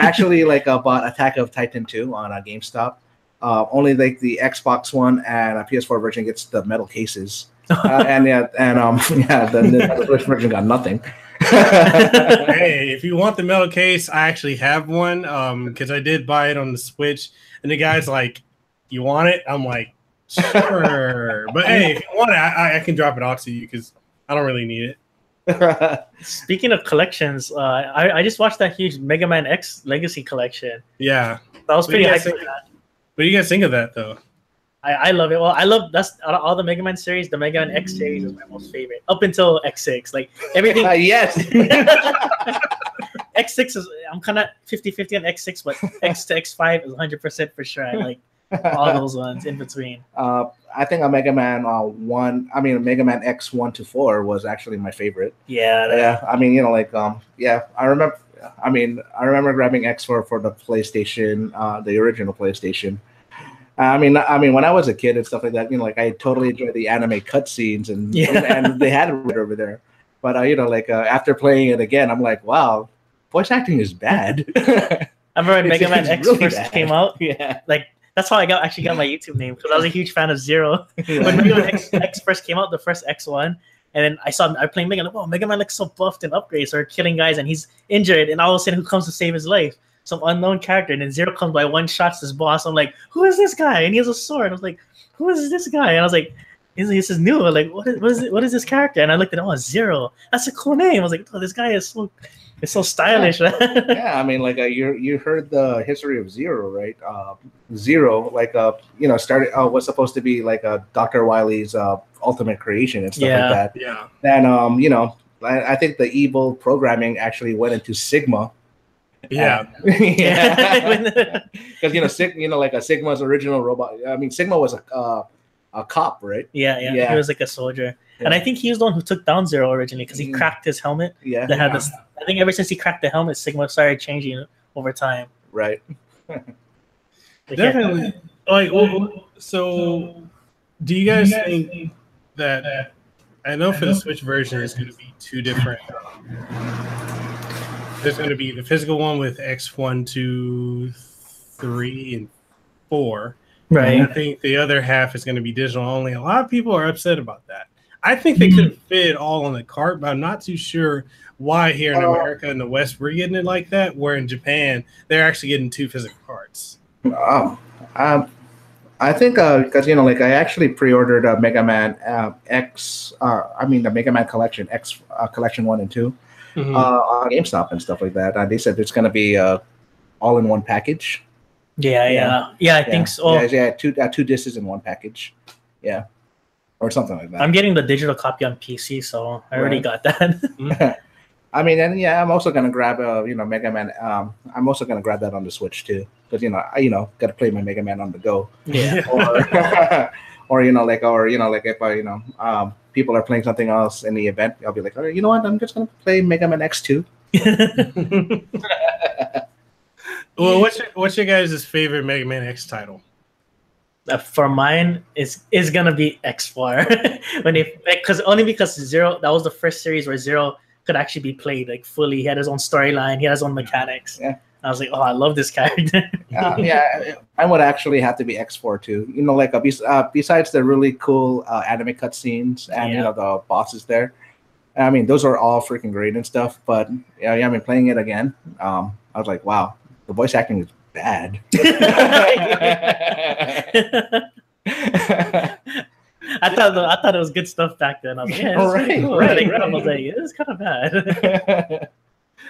actually bought Attack of Titan 2 on GameStop. Only the Xbox One and a PS4 version gets the metal cases, the Switch version got nothing. Hey, if you want the metal case, I actually have one because I did buy it on the Switch, and the guy's like, "You want it?" I'm like, "Sure," but hey, if you want it, I can drop it off to you because I don't really need it. Speaking of collections, I just watched that huge Mega Man X Legacy collection. Yeah, that was pretty hyped for that. What do you guys think of that, though? I love it. Well, I love all the Mega Man series. The Mega Man X series is my most favorite, up until X6. Like everything. Yes. X6 is I'm kind of 50-50 on X6, but X to X5 is 100% for sure. I like all those ones in between. I think a Mega Man Mega Man X 1 to 4 was actually my favorite. Yeah. I mean, I remember. I remember grabbing X4 for the PlayStation, the original PlayStation. I mean, when I was a kid and stuff like that, I totally enjoyed the anime cutscenes and they had it right over there. But after playing it again, I'm like, wow, voice acting is bad. I remember when Mega Man X really first came out. Yeah, that's how I got my YouTube name because I was a huge fan of Zero. When Mega Man X first came out, the first X1. And then I playing Mega Man, like, Mega Man looks so buffed and upgraded, so killing guys, and he's injured, and all of a sudden, who comes to save his life? Some unknown character, and then Zero comes by, one shots his boss. I'm like, who is this guy? And he has a sword. I was like, who is this guy? And I was like, this is new. I'm like, what is this character? And I looked at him, Zero. That's a cool name. I was like, this guy is so stylish. Yeah, I mean, you heard the history of Zero, right? Zero, started was supposed to be Dr. Wily's ultimate creation and stuff like that. Yeah. Then I think the evil programming actually went into Sigma. Yeah. Because Sigma's original robot. I mean, Sigma was a cop, right? Yeah. He was like a soldier. Yeah. And I think he was the one who took down Zero originally because he cracked his helmet. Yeah. That had this. I think ever since he cracked the helmet, Sigma started changing over time. Right. Definitely. So do you guys think that? I know for the Switch version, it's going to be 2 different there's going to be the physical one with X1, 2, 3, and 4. Right. And I think the other half is going to be digital only. A lot of people are upset about that. I think they could fit it all on the cart, but I'm not too sure why here in America and the West we're getting it like that, where in Japan they're actually getting 2 physical carts. I think because like I actually pre-ordered Mega Man X, the Mega Man Collection X, Collection 1 and 2 on GameStop and stuff like that. They said it's going to be all in one package. Yeah, I think so. Yeah, two discs in one package. Yeah. Or something like that. I'm getting the digital copy on PC, so I already got that. I'm also gonna grab Mega Man. I'm also gonna grab that on the Switch too, because gotta play my Mega Man on the go. Yeah. or if people are playing something else in the event, I'll be like, you know what? I'm just gonna play Mega Man X2. Well, what's your guys' favorite Mega Man X title? For mine, is gonna be X4 because Zero, that was the first series where Zero could actually be played like fully. He had his own storyline, he had his own mechanics. Yeah. I was like, oh, I love this character. I would actually have to be X4 too. Besides the really cool anime cutscenes and the bosses there. I mean, those are all freaking great and stuff. But playing it again, I was like, wow, the voice acting is bad. I thought it was good stuff back then. I was like, yeah, it's cool. Right. I was like, it's kind of bad.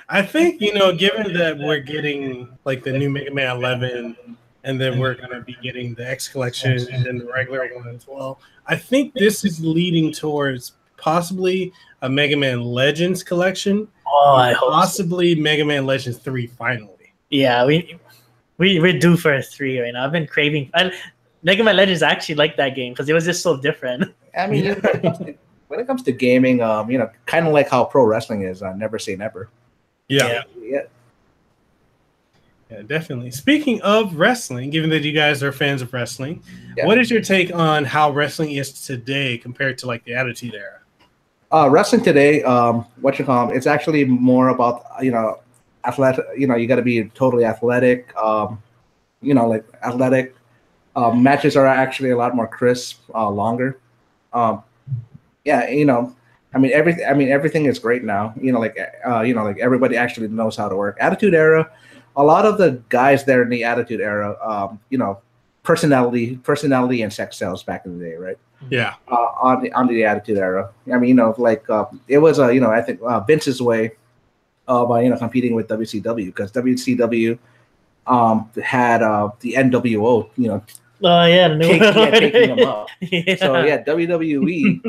I think, given that we're getting like the new Mega Man 11, and then we're going to be getting the X collection and then the regular one as well, I think this is leading towards possibly a Mega Man Legends collection. Oh, I hope possibly so. Mega Man Legends 3 finally. Yeah, we're due for a 3 right now. I've been craving. Mega Man Legends, I actually like that game because it was just so different. I mean, when it comes to gaming, kind of like how pro wrestling is, never say never. Yeah, definitely. Speaking of wrestling, given that you guys are fans of wrestling, what is your take on how wrestling is today compared to like the Attitude Era? Wrestling today, it's actually more about athletic. You got to be totally athletic. Athletic. Matches are actually a lot more crisp, longer. Everything is great now. Everybody actually knows how to work. Attitude Era, a lot of the guys there in the Attitude Era, personality and sex sells back in the day, right? Yeah. On the Attitude Era, it was I think Vince's way of competing with WCW, because WCW had the NWO, taking them up. So WWE,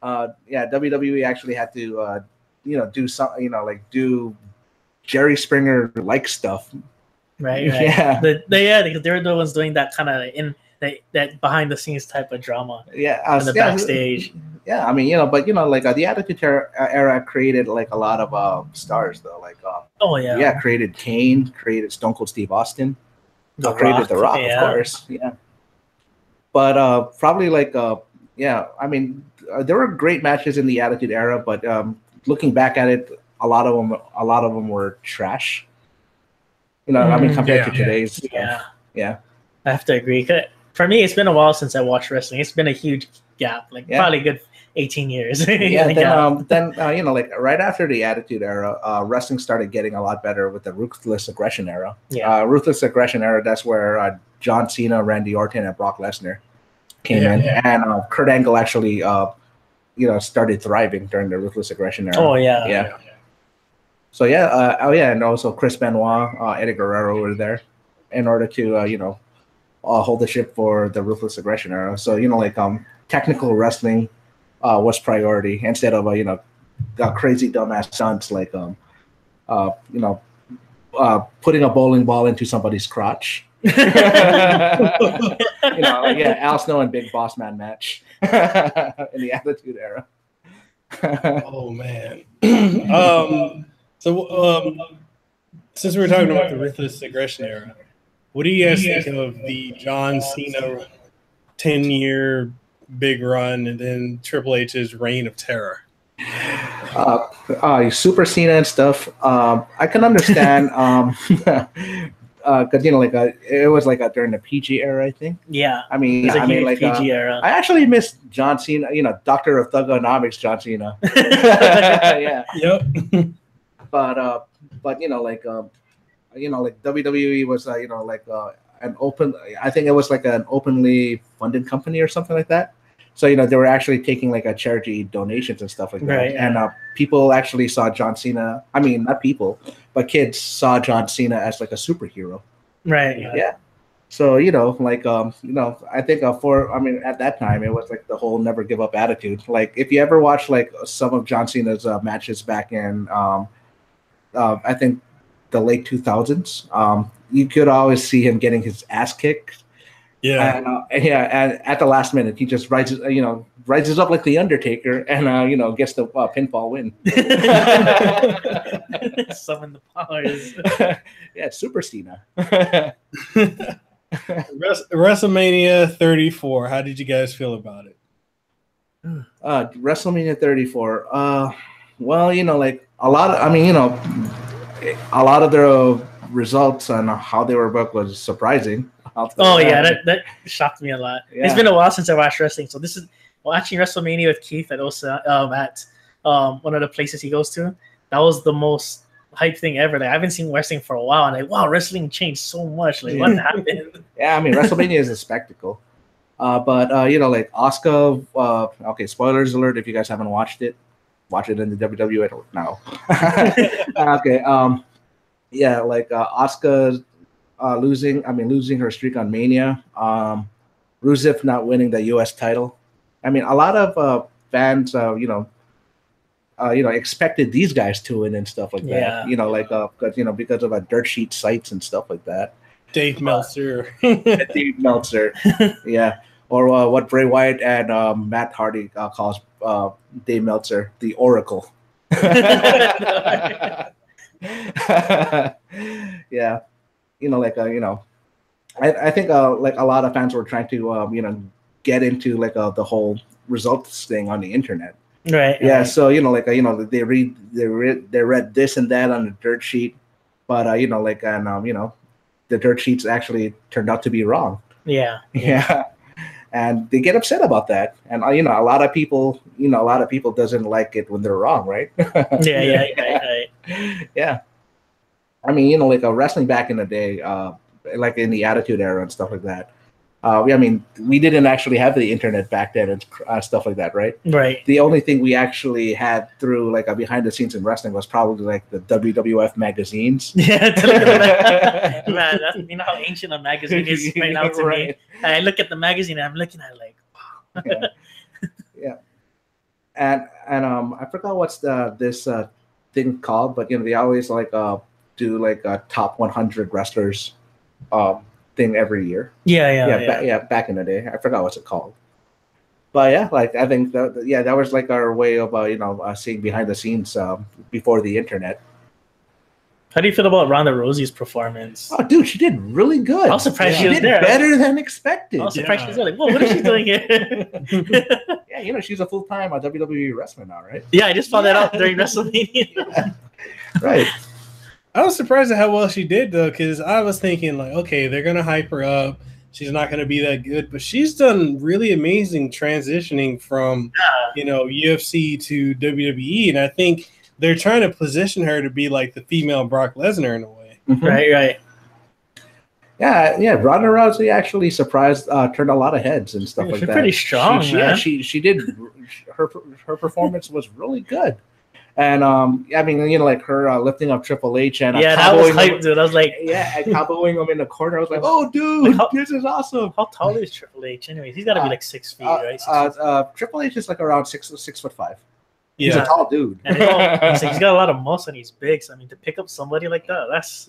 WWE actually had to do something, do Jerry Springer like stuff. Right. Yeah. Because they were the ones doing that kind of that behind the scenes type of drama. Yeah. In the backstage. Yeah, I mean, the Attitude Era created like a lot of stars though, created Kane, created Stone Cold Steve Austin, created The Rock, of course, But probably there were great matches in the Attitude Era, but looking back at it, a lot of them were trash. Compared to today's stuff. Yeah. I have to agree. For me, it's been a while since I watched wrestling. It's been a huge gap, probably a good 18 years. Then right after the Attitude Era, wrestling started getting a lot better with the Ruthless Aggression Era. Ruthless Aggression Era, that's where John Cena, Randy Orton, and Brock Lesnar came in, and Kurt Angle actually started thriving during the Ruthless Aggression Era. So and also Chris Benoit, Eddie Guerrero were there in order to hold the ship for the Ruthless Aggression Era. So technical wrestling was priority instead of crazy dumbass stunts like putting a bowling ball into somebody's crotch. Al Snow and Big Boss Man match in the Attitude Era. Oh man. Since we were talking about the Ruthless Aggression Era, what do you guys think of the John Cena 10-year big run and then Triple H's reign of terror? Super Cena and stuff. I can understand. Because it was like during the PG era, I think. Yeah. I mean, PG era. I actually miss John Cena. Doctor of Thugonomics, John Cena. Yeah. Yep. But WWE was an open. I think it was like an openly funded company or something like that. So they were actually taking like a charity donations and stuff like that, Right, and people actually saw John Cena. I mean, not people, but kids saw John Cena as like a superhero. Right. Yeah. So I think at that time it was like the whole never give up attitude. Like if you ever watch like some of John Cena's matches back in I think the late 2000s, you could always see him getting his ass kicked. Yeah. And at the last minute, he just rises up like the Undertaker, and gets the pinfall win. Summon the powers. Yeah, Super Cena. WrestleMania 34. How did you guys feel about it? WrestleMania 34. Well, like a lot of, a lot of the results and how they were booked was surprising. Oh yeah, that shocked me a lot. Yeah. It's been a while since I watched wrestling, so this is watching WrestleMania with Keith at one of the places he goes to. That was the most hype thing ever. Like I haven't seen wrestling for a while, and like wow, wrestling changed so much. Like what happened? Yeah, WrestleMania is a spectacle. But like Asuka. Okay, spoilers alert if you guys haven't watched it. Watch it in the WWE. I don't know. Okay. Yeah, like Asuka. Losing her streak on Mania. Rusev not winning the U.S. title. A lot of fans, expected these guys to win and stuff like that. Because of dirt sheet sites and stuff like that. Dave Meltzer. Dave Meltzer. Yeah. Or what Bray Wyatt and Matt Hardy calls Dave Meltzer the Oracle. Yeah. I think like a lot of fans were trying to get into like the whole results thing on the internet. Right. Yeah. So they read this and that on the dirt sheet, but the dirt sheets actually turned out to be wrong. Yeah. Yeah. And they get upset about that, and a lot of people doesn't like it when they're wrong, right? Yeah. Like wrestling back in the day, like in the Attitude Era and stuff like that. We didn't actually have the internet back then and stuff like that, right? Right. The only thing we actually had through like behind the scenes in wrestling was probably like the WWF magazines. Yeah, man, that's how ancient a magazine is right now to me. And I look at the magazine and I'm looking at it like, wow. Yeah. And I forgot what's this thing called, but they always like do like a top 100 wrestlers thing every year. Yeah. Back in the day, I forgot what's it called. But yeah, like I think that was like our way of seeing behind the scenes before the internet. How do you feel about Ronda Rousey's performance? Oh, dude, she did really good. I was surprised she was did there. Better than expected. I was surprised she was there. Like, whoa, what is she doing here? Yeah, she's a full-time WWE wrestler now, right? Yeah, I just found that out during WrestleMania. Yeah. Right. I was surprised at how well she did, though, because I was thinking, like, okay, they're going to hype her up. She's not going to be that good. But she's done really amazing transitioning from, UFC to WWE. And I think they're trying to position her to be like the female Brock Lesnar in a way. Mm-hmm. Right. Yeah. Ronda Rousey actually turned a lot to heads and stuff like that. She's pretty strong, man. She did. Her performance was really good. And like her lifting up Triple H and that was hype, dude. I was like, and comboing him in the corner. I was like, oh, dude, this is awesome. How tall is Triple H? Anyways, he's got to be like 6 feet, right? Triple H is like around 6'5". Yeah. He's a tall dude. And he's got a lot of muscle and he's big. So to pick up somebody like that, that's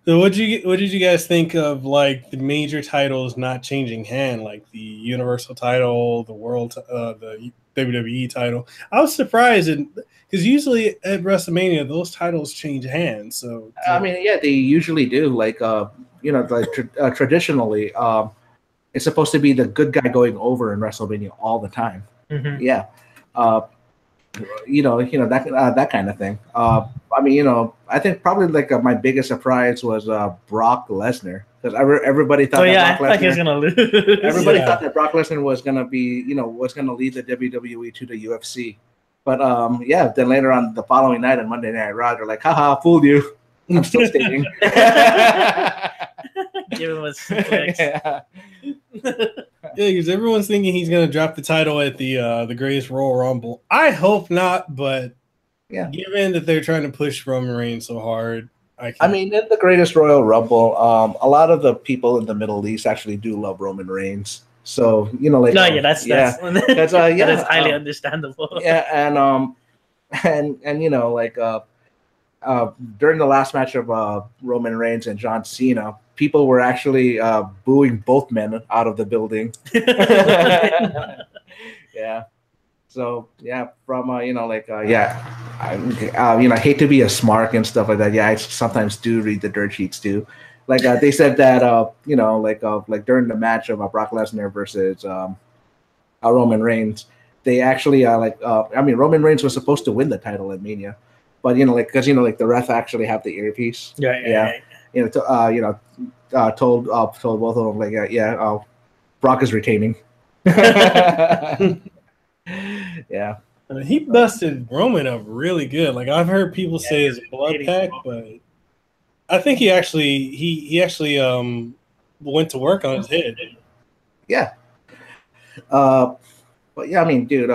So what did you guys think of like the major titles not changing hand, like the Universal title, the World, the WWE title? I was surprised, because usually at WrestleMania those titles change hands. So they usually do. Like traditionally, it's supposed to be the good guy going over in WrestleMania all the time. Mm-hmm. Yeah. that kind of thing. I mean, I think probably like my biggest surprise was Brock Lesnar, because everybody thought I Brock thought he was Lesnar. gonna lose. Everybody thought that Brock Lesnar was gonna be, was gonna lead the WWE to the UFC. But then later on the following night on Monday Night Raw, they're like, haha, fooled you. I'm still staying. Give him a suplex. Yeah. Yeah, because everyone's thinking he's going to drop the title at the Greatest Royal Rumble. I hope not, but Yeah. given that they're trying to push Roman Reigns so hard, I mean, in the Greatest Royal Rumble, a lot of the people in the Middle East actually do love Roman Reigns. So that's that is highly understandable. Yeah, and during the last match of Roman Reigns and John Cena, people were actually booing both men out of the building. Yeah. So from I hate to be a smart and stuff like that. Yeah, I sometimes do read the dirt sheets too. Like they said that like during the match of Brock Lesnar versus Roman Reigns, they actually Roman Reigns was supposed to win the title at Mania, but because the ref actually have the earpiece. Told both of them like Brock is retaining. Yeah. He busted Roman up really good. Like I've heard people say it's a blood pack, but I think he actually went to work on his head. Yeah. But yeah, I mean, dude,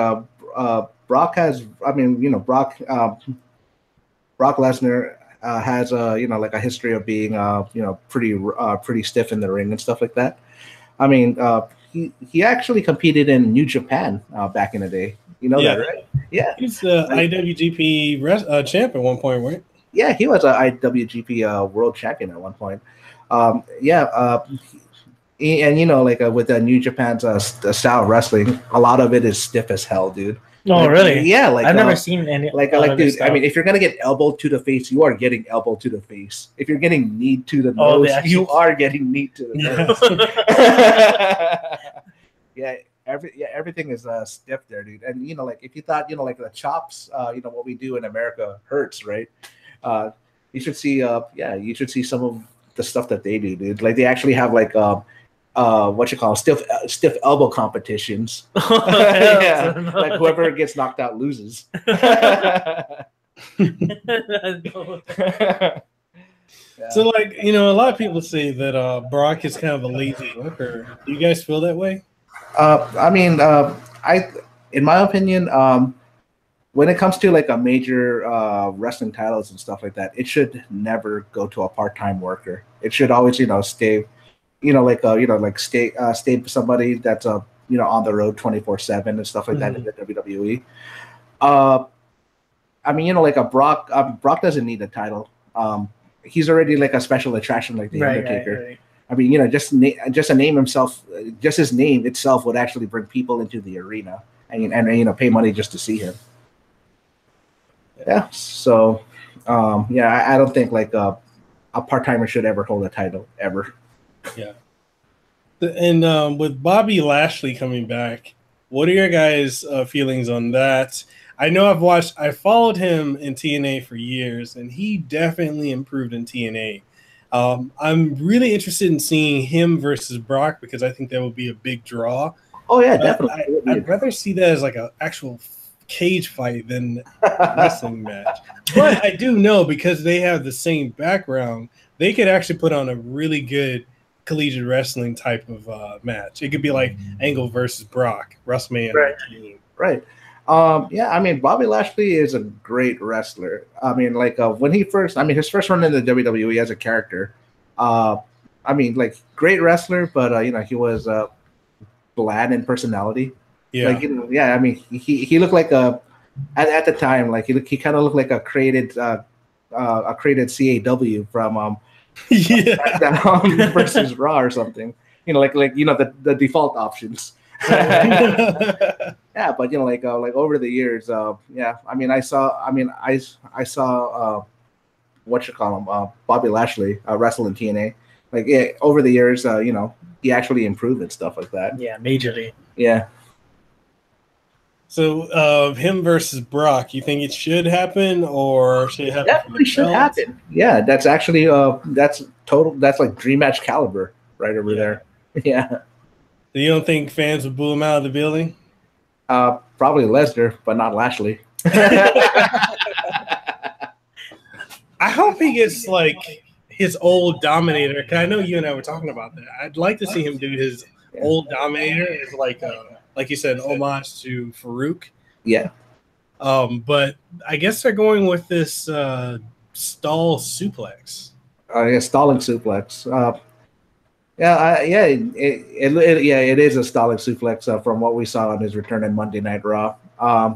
Brock has. I mean, Brock Lesnar has a history of being pretty stiff in the ring and stuff like that. I mean, he actually competed in New Japan back in the day. You know that, right? Yeah. He's the IWGP champ at one point, right? Yeah, he was an IWGP world champion at one point. And with New Japan's style of wrestling, a lot of it is stiff as hell, dude. Oh, really? Yeah, like I've never seen any. Dude. Stuff. I mean, if you're gonna get elbowed to the face, you are getting elbowed to the face. If you're getting kneed to the nose, you are getting kneed to the nose. Everything is stiff there, dude. And if you thought the chops, what we do in America hurts, right? You should see some of the stuff that they do, dude. Like they actually have like stiff elbow competitions. Like whoever gets knocked out loses. So like a lot of people say that Brock is kind of a lazy worker. Do you guys feel that way? In my opinion, when it comes to like a major wrestling titles and stuff like that, it should never go to a part-time worker. It should always stay stay somebody that's on the road 24/7 and stuff like that in the WWE. Brock doesn't need a title. He's already like a special attraction like the Undertaker. Right. I mean, just a name himself, just his name itself would actually bring people into the arena and pay money just to see him. Yeah. So, I don't think like a part-timer should ever hold a title ever. Yeah. And with Bobby Lashley coming back, what are your guys' feelings on that? I know I followed him in TNA for years, and he definitely improved in TNA. I'm really interested in seeing him versus Brock because I think that would be a big draw. Oh yeah, definitely. I'd rather see that as like an actual cage fight than a wrestling match. But I do know because they have the same background, they could actually put on a really good collegiate wrestling type of match. It could be like Angle versus Brock, WrestleMania. Right. I mean, Bobby Lashley is a great wrestler. I mean, like his first run in the WWE as a character. Great wrestler, but he was bland in personality. Yeah. I mean, he looked like at the time, like he kind of looked like a created CAW from SmackDown versus Raw or something. The default options. Yeah, but over the years, I mean, I saw Bobby Lashley wrestle in TNA. Over the years, he actually improved and stuff like that. Yeah, majorly. Yeah. So, him versus Brock, you think it should happen, or should it happen? Definitely should happen. Yeah, that's actually that's total. That's like dream match caliber right over there. Yeah. So you don't think fans would boo him out of the building? Probably Lesnar, but not Lashley. I hope he gets like his old Dominator. Cause I know you and I were talking about that. I'd like to see him do his old Dominator as like you said, an homage to Farouk. Yeah. But I guess they're going with this stall suplex. Stalling suplex. It is a stalling suplex from what we saw on his return on Monday Night Raw.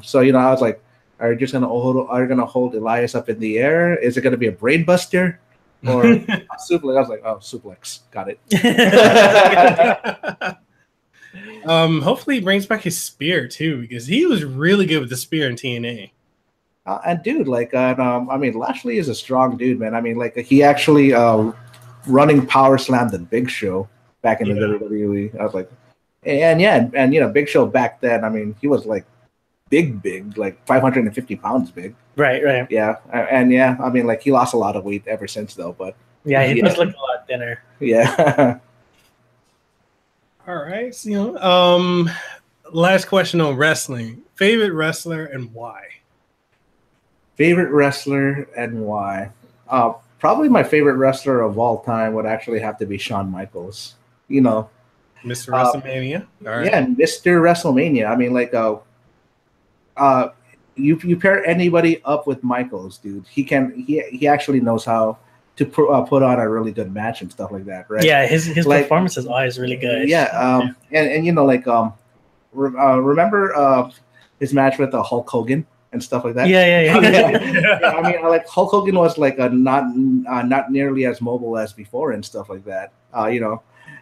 So I was like, are you just gonna hold Elias up in the air? Is it gonna be a brain buster or a suplex? I was like, oh, suplex, got it. Hopefully he brings back his spear too, because he was really good with the spear in TNA. And dude, Lashley is a strong dude, man. I mean, like he actually running power slammed the Big Show back in the WWE. I was like, and Big Show back then, I mean, he was like big, like 550 pounds big. Right. Yeah, I mean, like he lost a lot of weight ever since though, but yeah, he does look a lot thinner. Yeah. All right, so, last question on wrestling: favorite wrestler and why? Favorite wrestler and why? Probably my favorite wrestler of all time would actually have to be Shawn Michaels. Mr. WrestleMania. All right. Yeah, Mr. WrestleMania. I mean, like, you pair anybody up with Michaels, dude. He actually knows how to put on a really good match and stuff like that, right? Yeah, his performance is always really good. Yeah, remember his match with Hulk Hogan and stuff like that. Yeah. I mean, like Hulk Hogan was like not nearly as mobile as before and stuff like that.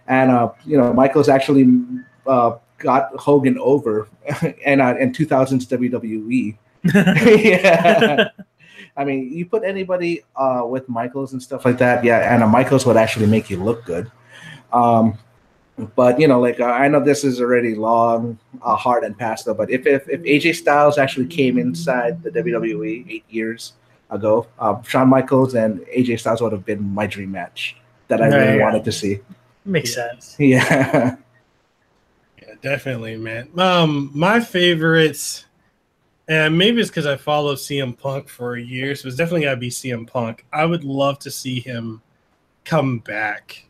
Michaels actually got Hogan over in 2000's WWE. Yeah. I mean, you put anybody with Michaels and stuff like that, and Michaels would actually make you look good. But I know this is already long, hard and past though. But if AJ Styles actually came inside the WWE 8 years ago, Shawn Michaels and AJ Styles would have been my dream match that I really wanted to see. Makes sense. Yeah. Yeah, definitely, man. My favorites, and maybe it's because I followed CM Punk for a year, so it's definitely got to be CM Punk. I would love to see him come back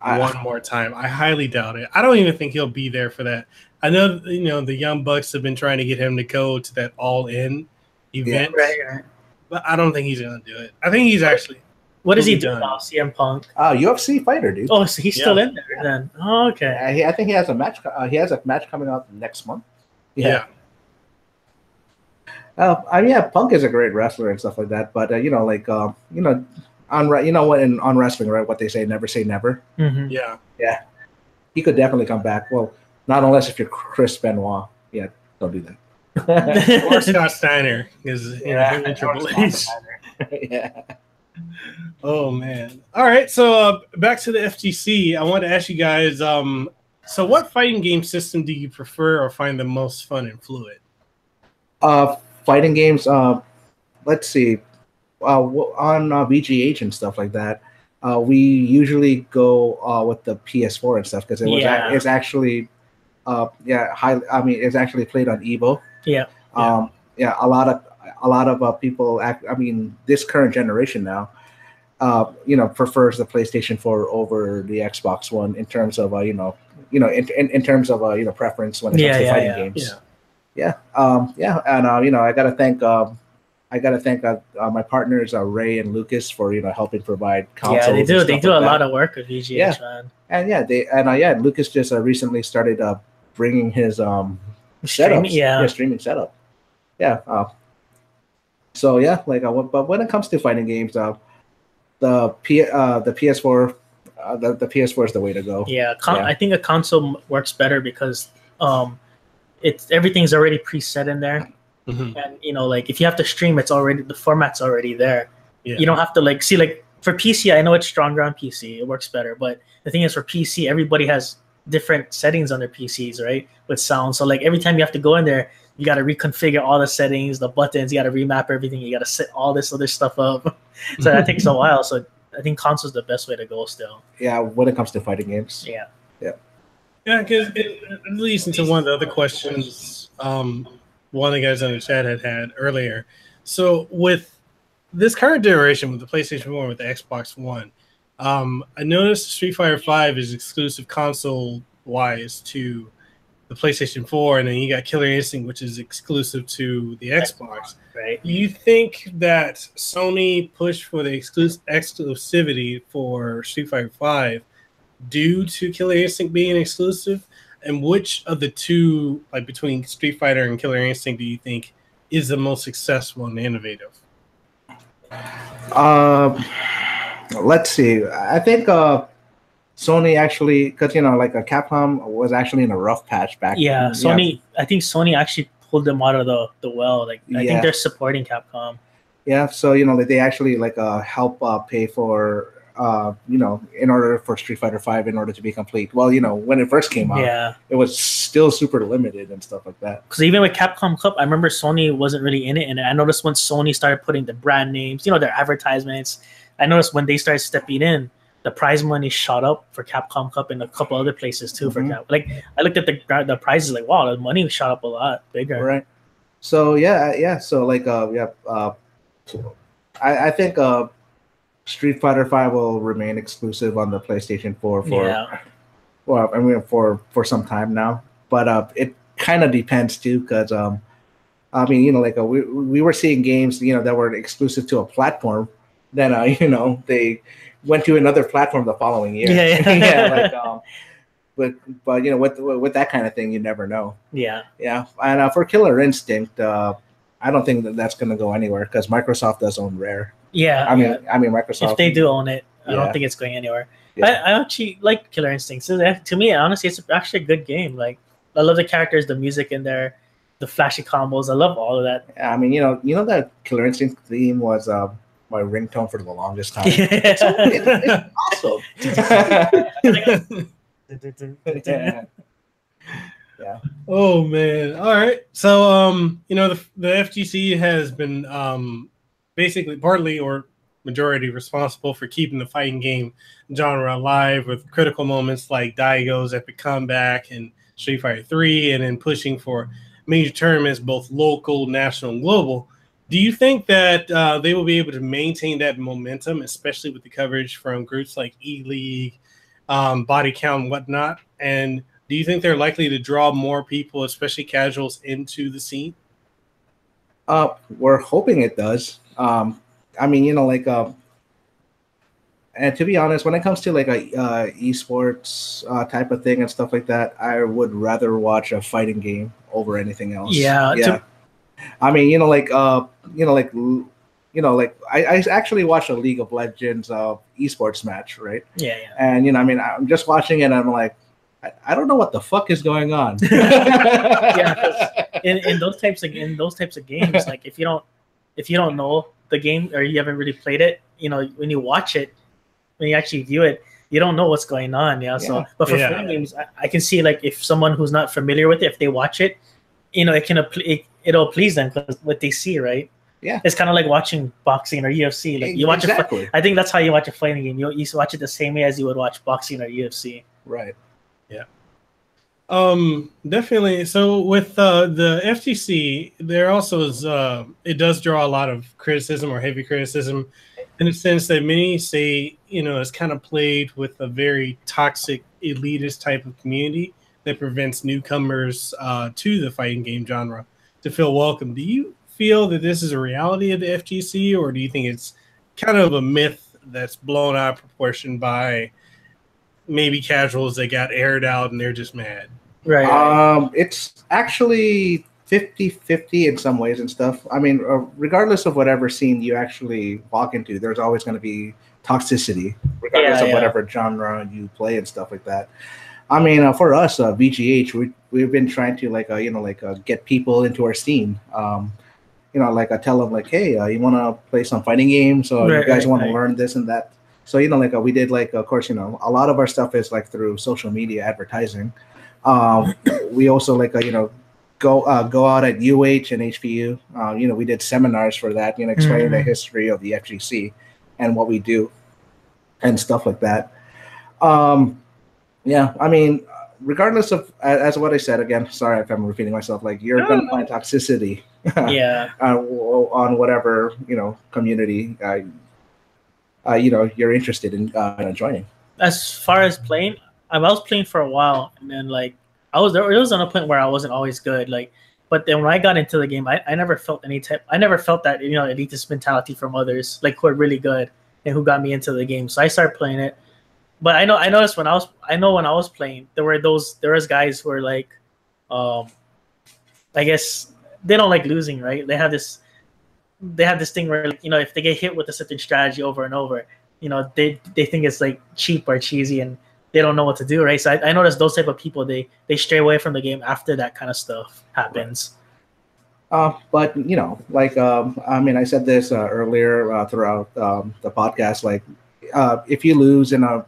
one more time. I highly doubt it. I don't even think he'll be there for that. I know, the Young Bucks have been trying to get him to go to that All-In event, right. But I don't think he's going to do it. I think he's actually. What is he doing now, CM Punk? UFC fighter, dude. Oh, so he's still in there then. Oh, okay. I think he has a match. He has a match coming up next month. Yeah. Punk is a great wrestler and stuff like that. But on wrestling, right? What they say never. Mm-hmm. Yeah. He could definitely come back. Well, not unless if you're Chris Benoit. Yeah, don't do that. Or Scott Steiner, because Triple H. Yeah. Oh man! All right, so back to the FGC. I want to ask you guys. So what fighting game system do you prefer or find the most fun and fluid? Fighting games. Let's see. On VGH and stuff like that, we usually go with the PS4 and stuff because it's actually, it's actually played on Evo. Yeah. A lot of people this current generation now, prefers the PlayStation 4 over the Xbox One in terms of in terms of preference when it comes to fighting games. I gotta thank my partners Ray and Lucas for helping provide consoles. Yeah, they do a lot of work with VGH, man. And Lucas just recently started bringing his setups, streaming setup. But when it comes to fighting games, the PS4, the PS4 is the way to go. I think a console works better because everything's already preset in there. Mm-hmm. And if you have to stream, the format's already there. You don't have to for PC. I know it's stronger on PC, it works better. But the thing is, for PC, everybody has different settings on their PCs, right, with sound. So every time you have to go in there, you got to reconfigure all the settings, the buttons, you got to remap everything, you got to set all this other stuff up. So that takes a while. So I think console's the best way to go still. Yeah, when it comes to fighting games. Yeah. Yeah, because it leads into one of the other questions one of the guys on the chat had earlier. So with this current generation, with the PlayStation 4 and with the Xbox One, I noticed Street Fighter V is exclusive console-wise to the PlayStation 4, and then you got Killer Instinct, which is exclusive to the Xbox. Right. Do you think that Sony pushed for the exclusivity for Street Fighter V due to Killer Instinct being exclusive? And which of the two, like between Street Fighter and Killer Instinct, do you think is the most successful and innovative? Let's see. I think Sony actually, because Capcom was actually in a rough patch back. Yeah, Sony. I think Sony actually pulled them out of the well. Like I think they're supporting Capcom. Yeah, so they actually help pay for in order for Street Fighter V in order to be complete. Well, when it first came out, it was still super limited and stuff like that. Because even with Capcom Cup, I remember Sony wasn't really in it, and I noticed when Sony started putting the brand names, their advertisements, I noticed when they started stepping in, the prize money shot up for Capcom Cup and a couple other places too. For Cap, I looked at the prizes, like wow, the money shot up a lot bigger. Right. So so I think Street Fighter V will remain exclusive on the PlayStation 4 for some time now. But it kind of depends too, because we were seeing games that were exclusive to a platform. Then they went to another platform the following year. But with that kind of thing, you never know. Yeah. And for Killer Instinct, I don't think that's going to go anywhere because Microsoft does own Rare. Yeah. I mean Microsoft. If they do own it, I don't think it's going anywhere. Yeah. I actually like Killer Instinct. So to me, honestly, it's actually a good game. Like I love the characters, the music in there, the flashy combos. I love all of that. I mean, that Killer Instinct theme was my ringtone for the longest time. It's awesome. Yeah. Oh man. All right. So the FGC has been basically partly or majority responsible for keeping the fighting game genre alive with critical moments like Daigo's epic comeback and Street Fighter 3, and then pushing for major tournaments both local, national, and global. Do you think that they will be able to maintain that momentum, especially with the coverage from groups like E-League, Body Count, and whatnot? And do you think they're likely to draw more people, especially casuals, into the scene? We're hoping it does. And to be honest, when it comes to a esports type of thing and stuff like that, I would rather watch a fighting game over anything else. Yeah. I actually watched a League of Legends esports match, right? Yeah. And I'm just watching it, and I'm like, I don't know what the fuck is going on. In those types of games, like if you don't know the game or you haven't really played it, when you watch it, when you actually view it, you don't know what's going on. So, but for fighting games, I can see if someone who's not familiar with it, if they watch it, it'll please them because what they see, right? Yeah, it's kind of like watching boxing or UFC. Like you watch I think that's how you watch a fighting game. You watch it the same way as you would watch boxing or UFC. Right. Yeah. Definitely. So with the FGC, there also is it does draw a lot of criticism or heavy criticism in the sense that many say, it's kind of played with a very toxic elitist type of community that prevents newcomers to the fighting game genre to feel welcome. Do you feel that this is a reality of the FGC, or do you think it's kind of a myth that's blown out of proportion by maybe casuals that got aired out and they're just mad? Right. It's actually 50-50 in some ways and stuff. I mean, regardless of whatever scene you actually walk into, there's always going to be toxicity, regardless of whatever genre you play and stuff like that. I mean, for us, VGH, we've been trying to get people into our scene. I tell them hey, you want to play some fighting games, or you guys want to learn this and that. So we did of course, a lot of our stuff is through social media advertising. We also go out at UH and HPU. We did seminars for that, explaining the history of the FGC and what we do and stuff like that. I mean, regardless of, as what I said, again, sorry if I'm repeating myself, like you're going to find toxicity on whatever, community, you're interested in joining. As far as playing, I was playing for a while, and then like there was on a point where I wasn't always good, like, but then when I got into the game, I never felt I never felt that elitist mentality from others, like who are really good and who got me into the game. So I started playing it. But I noticed when I was playing, there was guys who were like, I guess they don't like losing, right? They have this thing where, like, if they get hit with a certain strategy over and over, they think it's like cheap or cheesy and they don't know what to do, right? So I noticed those type of people, they stray away from the game after that kind of stuff happens. But I mean, I said this earlier throughout the podcast, like if you lose in a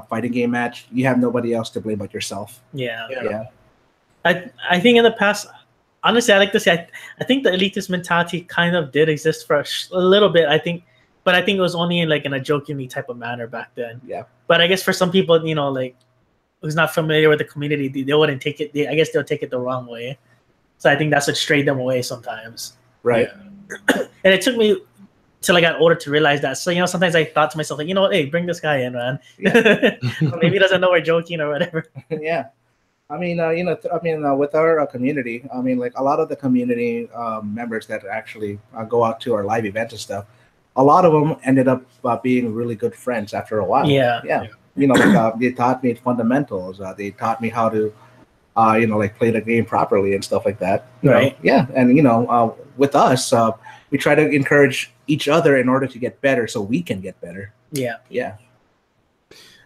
fighting game match, you have nobody else to blame but yourself. Yeah. I think in the past, honestly, I like to say I think the elitist mentality kind of did exist for a little bit. I think it was only in a jokingly type of manner back then. Yeah. But I guess for some people, like who's not familiar with the community, they wouldn't take it. I guess they'll take it the wrong way. So I think that's what strayed them away sometimes. Right. Yeah. And it took me till I got older to realize that. So sometimes I thought to myself, like, hey, bring this guy in, man. Yeah. Maybe he doesn't know we're joking or whatever. Yeah. I mean, with our community, I mean, like a lot of the community members that actually go out to our live events and stuff, a lot of them ended up being really good friends after a while. Yeah. They taught me fundamentals. They taught me how to, play the game properly and stuff like that. Right. Yeah. And, with us, we try to encourage each other in order to get better so we can get better. Yeah. Yeah.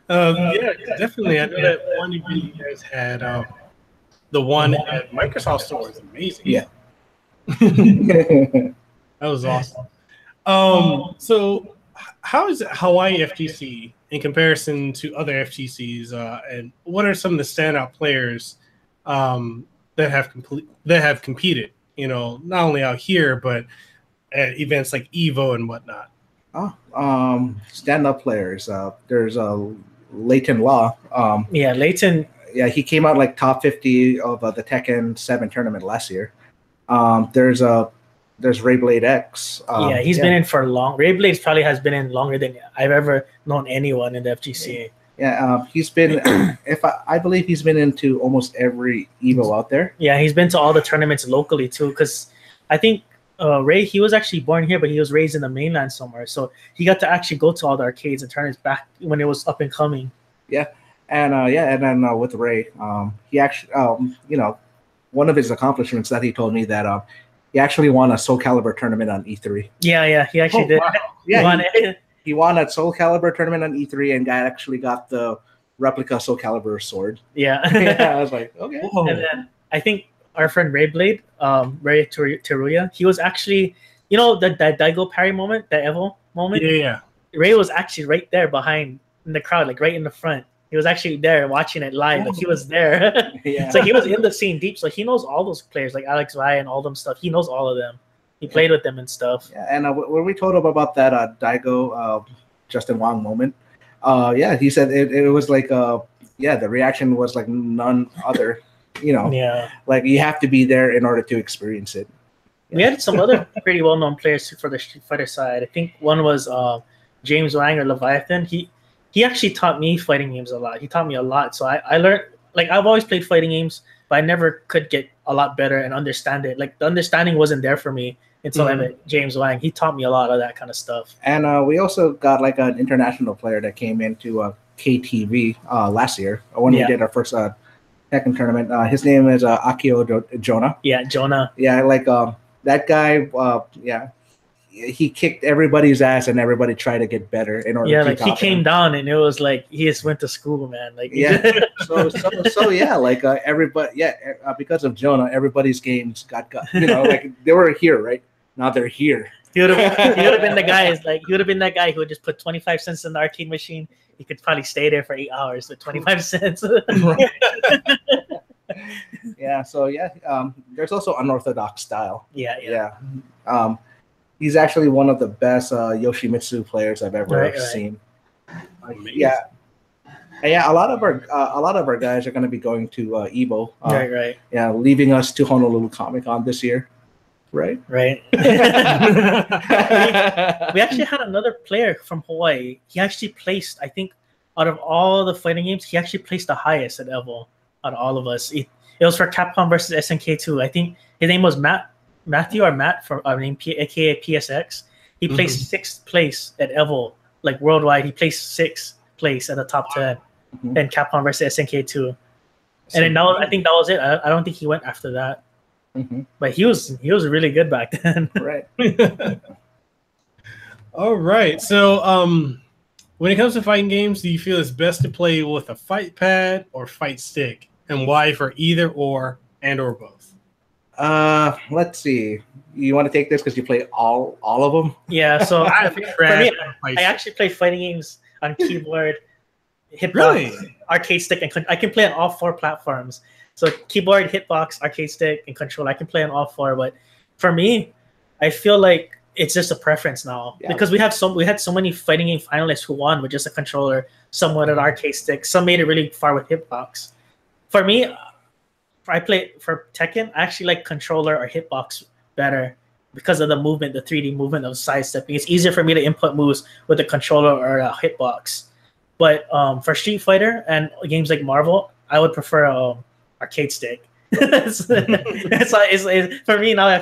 Definitely. I know that one event you guys had, the one at Microsoft Store was amazing. Yeah. That was awesome. So how is Hawaii FGC in comparison to other FGCs, and what are some of the standout players that have competed, not only out here but at events like Evo and whatnot? Stand-up players. There's Leighton Law. Leighton. Yeah, he came out like top 50 of the Tekken 7 tournament last year. There's Rayblade X. He's been in for long. Rayblade probably has been in longer than I've ever known anyone in the FGC. Yeah, he's been. I believe he's been into almost every Evo out there. Yeah, he's been to all the tournaments locally too. Because I think Ray, he was actually born here, but he was raised in the mainland somewhere, so he got to actually go to all the arcades and tournaments back when it was up and coming. Yeah, and then with Ray, he actually, one of his accomplishments that he told me that he actually won a Soul Calibur tournament on E3. Yeah, he actually did. Wow. Yeah, he won a Soul Calibur tournament on E3 and actually got the replica Soul Calibur sword. Yeah. I was like, okay. Whoa. And then I think our friend Rayblade, Ray Teruya, he was actually, that Daigo parry moment, that Evo moment? Yeah. Ray was actually right there behind in the crowd, like right in the front. He was actually there watching it live. Like he was there. Yeah. So he was in the scene deep. So he knows all those players, like Alex Vai and all them stuff. He knows all of them. He played with them and stuff. Yeah, and when we told him about that Daigo Justin Wong moment, he said it was like the reaction was like none other. Like you have to be there in order to experience it. We had some other pretty well-known players for the Street Fighter side. I think one was James Wang or Leviathan. He actually taught me fighting games a lot. He taught me a lot. So I learned, like, I've always played fighting games, but I never could get a lot better and understand it. Like, the understanding wasn't there for me until I met James Wang. He taught me a lot of that kind of stuff. And we also got, like, an international player that came into KTV last year when we did our first Tekken tournament. His name is Akio Jonah. Yeah, Jonah. Yeah, like, that guy, he kicked everybody's ass and everybody tried to get better in order to like he came down and it was like he just went to school, man. Like so yeah, like everybody, because of Jonah, everybody's games got like they were here, right? Now they're here. He would have been the guy. He would have been that guy who would just put 25 cents in the arcade machine. He could probably stay there for 8 hours with 25 cents. Yeah. So yeah, there's also unorthodox style. Yeah. He's actually one of the best Yoshimitsu players I've ever seen. Yeah. Yeah, a lot of our guys are going to be going to Evo. Right. Yeah, leaving us to Honolulu Comic Con this year. Right. We actually had another player from Hawaii. He actually placed, I think, out of all the fighting games, he actually placed the highest at Evo out of all of us. It was for Capcom versus SNK 2. I think his name was Matthew from aka PSX. He placed sixth place at Evo, like worldwide. He placed sixth place at the top 10 in Capcom versus SNK 2. And then I think that was it. I don't think he went after that. But he was really good back then. Right. All right. So when it comes to fighting games, do you feel it's best to play with a fight pad or fight stick? And why for either or both? Let's see. You want to take this because you play all of them? Yeah, so for me, I actually play fighting games on keyboard, hitbox, arcade stick, and I can play on all 4 platforms. So keyboard, hitbox, arcade stick, and controller. I can play on all 4. But for me, I feel like it's just a preference now because we had so many fighting game finalists who won with just a controller, some with an arcade stick, some made it really far with hitbox. For me, I play for Tekken. I actually like controller or hitbox better because of the movement, the 3D movement of sidestepping. It's easier for me to input moves with a controller or a hitbox. But for Street Fighter and games like Marvel, I would prefer arcade stick. it's for me now. I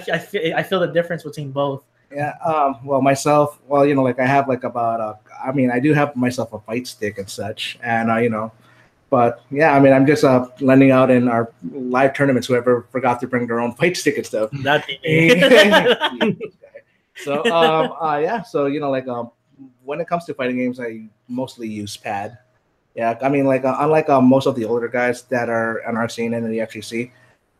feel the difference between both. Yeah. Well, myself. Well, like I have like about. I do have myself a fight stick and such, and but yeah, I'm just lending out in our live tournaments. Whoever forgot to bring their own fight stick and stuff. That. So yeah. So like when it comes to fighting games, I mostly use pad. Yeah, unlike most of the older guys that are on our scene and in the FGC,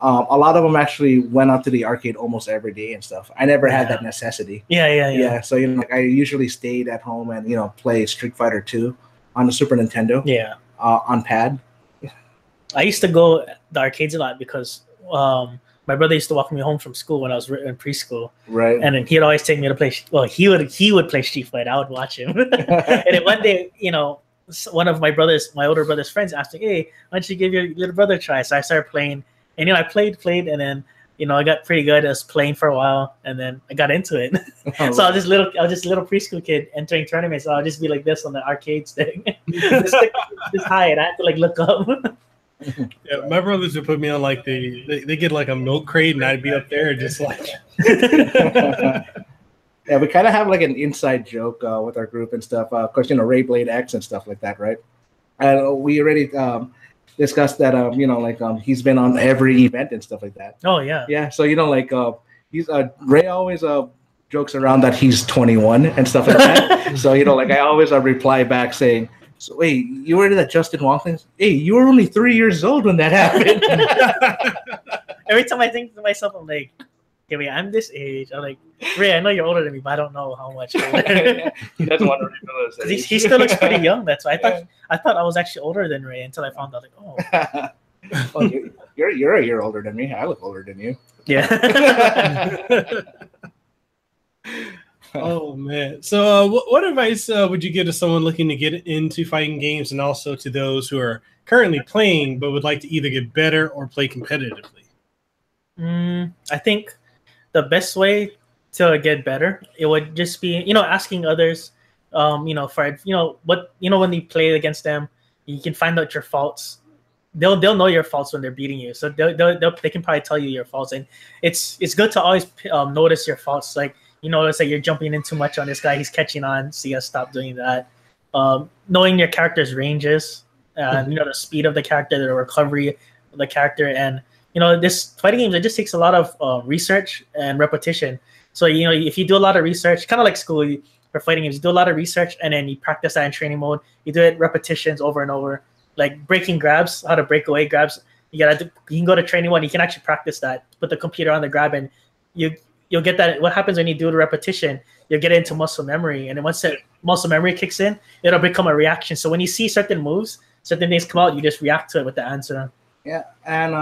a lot of them actually went out to the arcade almost every day and stuff. I never had that necessity. Yeah. So I usually stayed at home and play Street Fighter 2 on the Super Nintendo. Yeah. On pad. I used to go the arcades a lot because my brother used to walk me home from school when I was in preschool. Right. And then he'd always take me to play. Well, he would play Street Fighter. I would watch him. And then one day, one of my older brother's friends asked me, "Hey, why don't you give your little brother a try?" So I started playing, and I played, and then I got pretty good. I was playing for a while, and then I got into it. So I was just a little preschool kid entering tournaments. So I'll just be like this on the arcade stick, just high, and I had to look up. Yeah, my brothers would put me on they get like a milk crate, and I'd be up there just like. Yeah, we kind of have like an inside joke with our group and stuff. Of course, Ray Blade X and stuff like that, right? And we already discussed that. He's been on every event and stuff like that. Oh yeah. Yeah. So he's Ray always jokes around that he's 21 and stuff like that. So I always reply back saying, "So wait, you were that Justin Wong thing? Hey, you were only 3 years old when that happened." Every time I think to myself, I'm like, "Okay, wait, I'm this age." I'm like, "Ray, I know you're older than me, but I don't know how much." He doesn't want to reveal his age. He still looks pretty young. That's why I thought I was actually older than Ray until I found out Well, you're a year older than me. I look older than you. Yeah. Oh man! So, what advice would you give to someone looking to get into fighting games, and also to those who are currently playing but would like to either get better or play competitively? I think the best way to get better, it would just be asking others, for what when you play against them, you can find out your faults. They'll know your faults when they're beating you, so they can probably tell you your faults, and it's good to always notice your faults. Like it's like you're jumping in too much on this guy, he's catching on, so you gotta stop doing that. Knowing your character's ranges, the speed of the character, the recovery of the character, and this fighting games, it just takes a lot of research and repetition. So if you do a lot of research, kind of like school for fighting games, you do a lot of research and then you practice that in training mode. You do it repetitions over and over, like breaking grabs, how to break away grabs. You can go to training one. You can actually practice that. Put the computer on the grab, and you'll get that. What happens when you do the repetition? You'll get into muscle memory, and then once that muscle memory kicks in, it'll become a reaction. So when you see certain moves, certain things come out, you just react to it with the answer. Yeah, and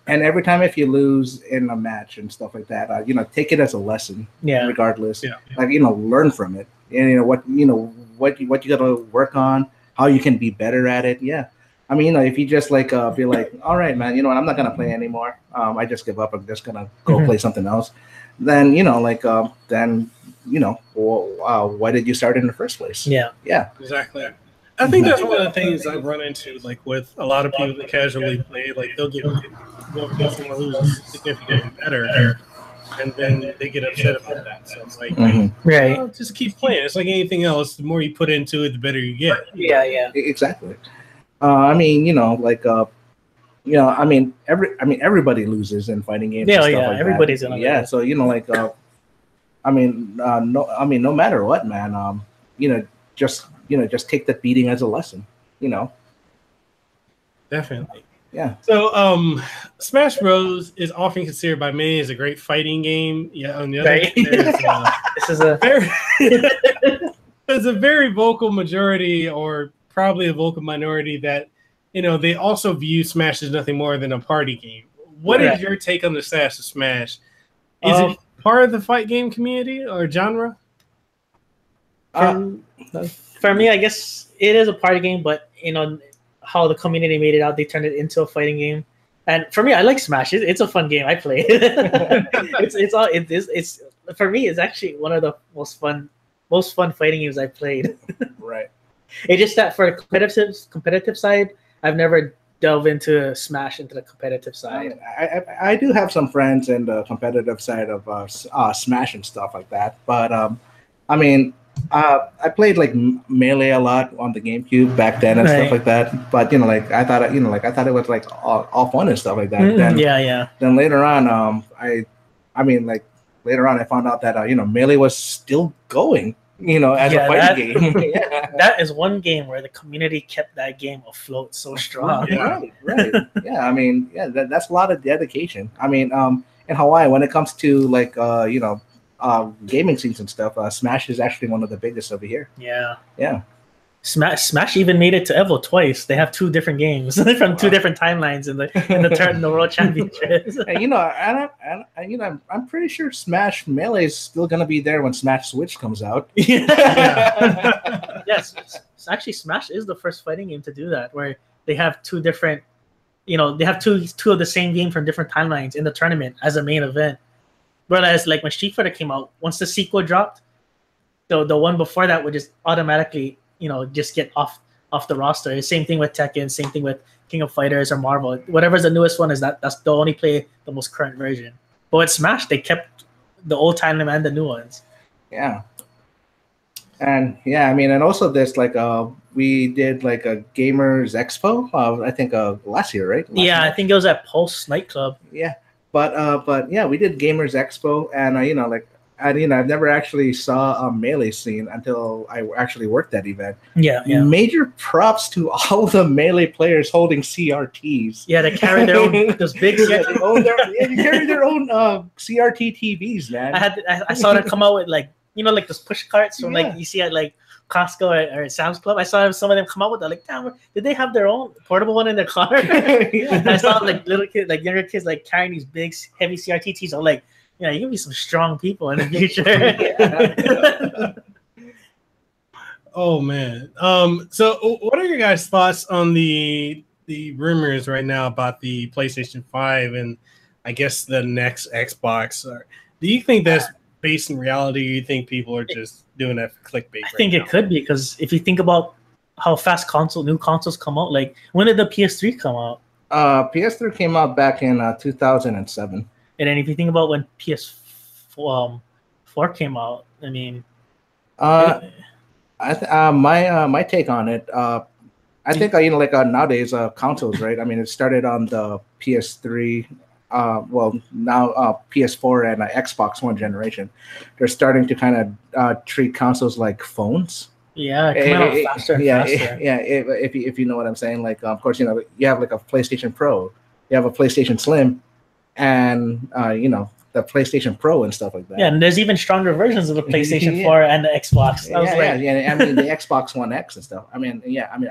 and every time if you lose in a match and stuff like that, take it as a lesson. Yeah. Regardless, Yeah. like learn from it, and what you got to work on, how you can be better at it. Yeah, I mean, if you just like be like, all right, man, you know what, I'm not gonna play anymore. I just give up. I'm just gonna go play something else. Then why did you start in the first place? Yeah. Yeah. Exactly. I think that's one of the things I've run into, like with a lot of people that casually play. Like they'll play someone who's significantly better, and then they get upset about that. So it's like, Right. just keep playing. It's like anything else. The more you put into it, the better you get. Yeah. Exactly. I mean, everybody loses in fighting games. Yeah, and stuff like everybody's that. gonna Yeah, lose. so no matter what, man. Just take that beating as a lesson. Definitely. Yeah. So, Smash Bros. Is often considered by many as a great fighting game. Yeah. On the other hand, this is a there's a very vocal majority, or probably a vocal minority, that they also view Smash as nothing more than a party game. What is your take on the status of Smash? Is it part of the fight game community or genre? For me, I guess it is a party game, but how the community made it out, they turned it into a fighting game. And for me, I like Smash. It's a fun game. I play it. It's for me, it's actually one of the most fun fighting games I played. Right. It's just that for competitive side, I've never delved into Smash into the competitive side. I do have some friends in the competitive side of Smash and stuff like that, but I played like Melee a lot on the GameCube back then and stuff like that. But I thought it was like all fun and stuff like that. Then, Then later on, later on I found out that Melee was still going. As a fighting game. That is one game where the community kept that game afloat so strong. Right. Yeah, that's a lot of dedication. In Hawaii, when it comes to gaming scenes and stuff, Smash is actually one of the biggest over here. Yeah. Smash even made it to Evo twice. They have two different games from two different timelines in the World Championships. And I'm pretty sure Smash Melee is still gonna be there when Smash Switch comes out. Yes, actually, Smash is the first fighting game to do that, where they have two different, they have two of the same game from different timelines in the tournament as a main event. Whereas, like when Street Fighter came out, once the sequel dropped, the one before that would just automatically just get off the roster. Same thing with Tekken, same thing with King of Fighters or Marvel. Whatever's the newest one that's they'll only play the most current version. But with Smash, they kept the old timeline and the new ones. Yeah. And and also this we did like a Gamers Expo, I think last year, right? I think it was at Pulse nightclub. Yeah. But yeah, we did Gamers Expo, and I've never actually saw a Melee scene until I actually worked that event. Yeah. Major props to all the Melee players holding CRTs. Yeah, they carry their own those big. They carry their own CRT TVs, man. I saw them come out with like those push carts from like you see at like Costco or Sam's Club. I saw some of them come out with that. Like, damn, did they have their own portable one in their car? I saw like little kids, like younger kids, like carrying these big, heavy CRT TVs. I'm like, you can be some strong people in the future. Oh man. So what are your guys' thoughts on the rumors right now about the PlayStation 5 and I guess the next Xbox? Do you think that's based in reality, or do you think people are just doing that for clickbait? I think it could be, because if you think about how fast new consoles come out, like when did the PS3 come out? PS3 came out back in 2007. And then if you think about when PS4 came out, I mean, my take on it, I think nowadays consoles, right? I mean, it started on the PS3. Now PS4 and Xbox One generation, they're starting to kind of treat consoles like phones. Yeah, coming out faster and faster. If you know what I'm saying, like of course you have like a PlayStation Pro, you have a PlayStation Slim, and the PlayStation Pro and stuff like that. Yeah, and there's even stronger versions of the PlayStation 4 and the Xbox. Yeah. I mean, the Xbox One X and stuff. I mean,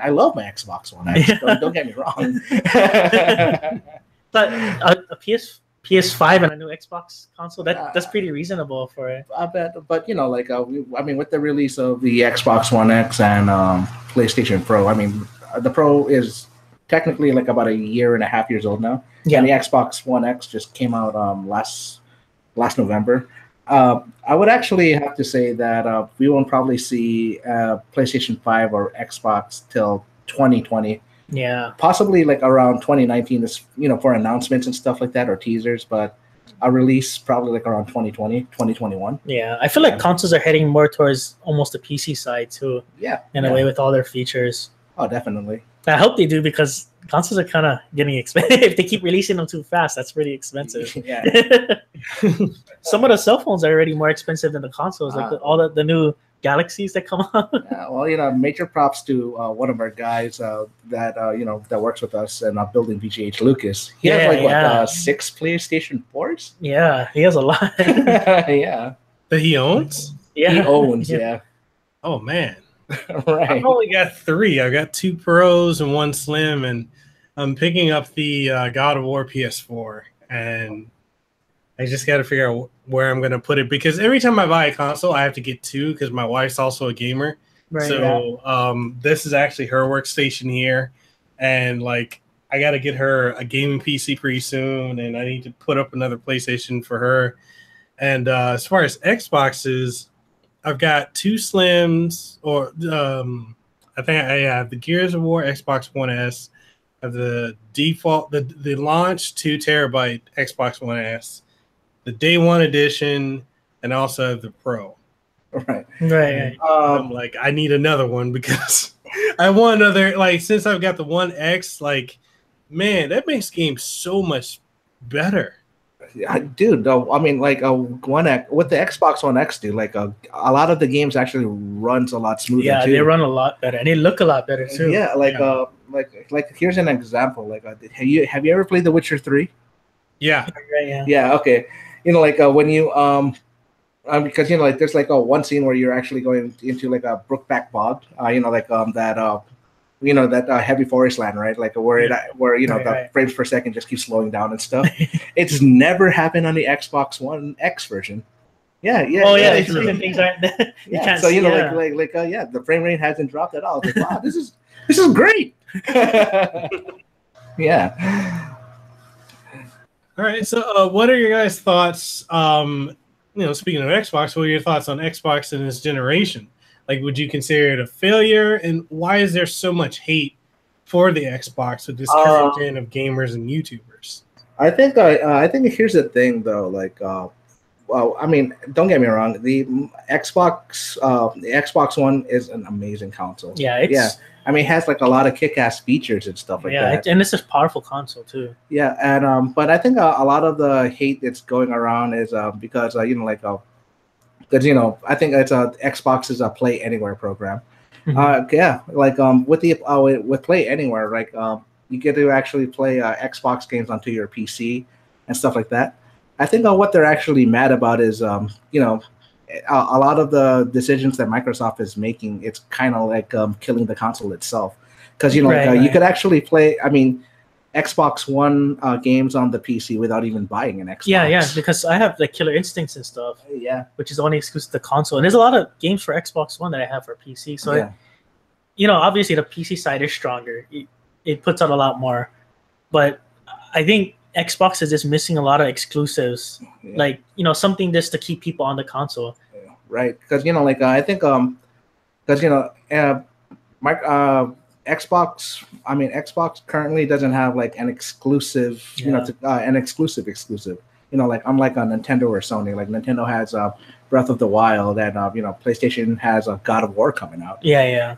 I love my Xbox One X. Don't get me wrong. But a PS5 and a new Xbox console, that's pretty reasonable for it. I bet, but with the release of the Xbox One X and PlayStation Pro, I mean, the Pro is technically like about 1.5 years old now. Yeah. And the Xbox One X just came out last November. I would actually have to say that we won't probably see PlayStation 5 or Xbox till 2020. Yeah. Possibly like around 2019 is, for announcements and stuff like that or teasers, but a release probably like around 2020, 2021. Yeah. I feel like consoles are heading more towards almost the PC side too. Yeah. In a way with all their features. Oh, definitely. I hope they do because consoles are kind of getting expensive. If they keep releasing them too fast, that's pretty expensive. Yeah. Some of the cell phones are already more expensive than the consoles, like all the new Galaxies that come out. Yeah, well, major props to one of our guys that works with us and building VGH, Lucas. He has 6 PlayStation 4s? Yeah, he has a lot. Yeah. That he owns? Yeah. He owns, yeah. Oh, man. Right. I've only got 3. I've got 2 Pros and 1 Slim, and I'm picking up the God of War PS4, and I just got to figure out where I'm going to put it because every time I buy a console, I have to get 2 because my wife's also a gamer. Right. So this is actually her workstation here, and like I got to get her a gaming PC pretty soon, and I need to put up another PlayStation for her. And as far as Xboxes, I've got 2 Slims, or I think I have the Gears of War Xbox One S, I have the default, the launch 2 terabyte Xbox One S, the Day 1 edition, and also have the Pro. Right. I'm like, I need another one because I want another. Like, since I've got the One X, like, man, that makes games so much better. Dude, I mean, like One X with the Xbox One X, dude, like a lot of the games actually runs a lot smoother. Yeah, too. They run a lot better and they look a lot better too. Yeah, like here's an example. Like, have you ever played The Witcher 3? Yeah. Yeah. Okay. When you because there's like one scene where you're actually going into like a Brookback Bog. That heavy forest land, right? Like where the frames per second just keeps slowing down and stuff. It's never happened on the Xbox One X version. Yeah. Oh yeah, certain things aren't. You can't. So the frame rate hasn't dropped at all. It's like, wow, this is great. Yeah. All right. So, what are your guys' thoughts? Speaking of Xbox, what are your thoughts on Xbox in this generation? Like, would you consider it a failure? And why is there so much hate for the Xbox with this current gen of gamers and YouTubers? I think here's the thing, though. Like, I mean, don't get me wrong. The Xbox One is an amazing console. Yeah. I mean, it has like a lot of kick-ass features and stuff like that. And it's a powerful console too. Yeah, and but I think a lot of the hate that's going around is because I think it's Xbox is a Play Anywhere program. Mm-hmm. With Play Anywhere, like you get to actually play Xbox games onto your PC and stuff like that. I think what they're actually mad about is a lot of the decisions that Microsoft is making, it's kind of like killing the console itself, because you could actually play, I mean, Xbox One games on the PC without even buying an Xbox. Yeah, because I have like Killer Instincts and stuff. Yeah, which is only exclusive to the console, and there's a lot of games for Xbox One that I have for PC. So, obviously the PC side is stronger. It puts out a lot more, but I think Xbox is just missing a lot of exclusives, like something just to keep people on the console. Right, because I think Xbox currently doesn't have like an exclusive, an exclusive. Like unlike a Nintendo or Sony, like Nintendo has Breath of the Wild, and PlayStation has a God of War coming out. Yeah.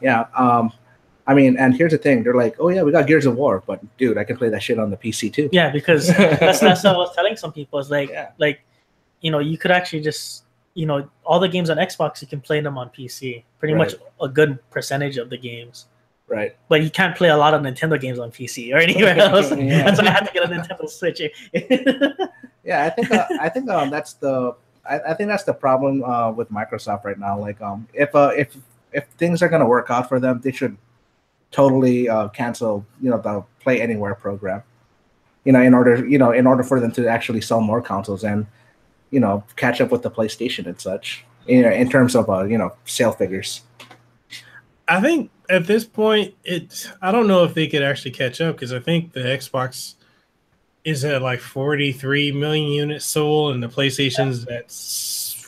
I mean, and here's the thing: they're like, "Oh yeah, we got Gears of War," but dude, I can play that shit on the PC too. Yeah, because that's what I was telling some people. Is you could actually just all the games on Xbox, you can play them on PC. Pretty much a good percentage of the games. Right. But you can't play a lot of Nintendo games on PC or anywhere else. That's why I had to get a Nintendo Switch. Yeah, I think that's the problem with Microsoft right now. Like, if things are gonna work out for them, they should totally cancel, the Play Anywhere program. In order for them to actually sell more consoles and, catch up with the PlayStation and such. In terms of sale figures. I think at this point, I don't know if they could actually catch up because I think the Xbox is at like 43 million units sold, and the PlayStation's at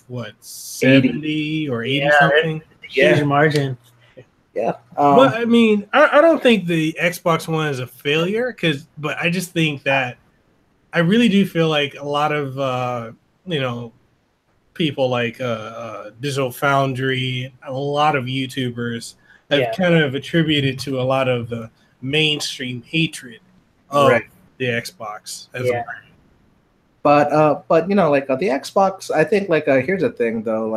what 70 or 80 something. Huge margin. Yeah, but I mean, I don't think the Xbox One is a failure but I just think that I really do feel like a lot of people like Digital Foundry, a lot of YouTubers have kind of attributed to a lot of the mainstream hatred of the Xbox as a brand. But the Xbox, I think here's the thing though,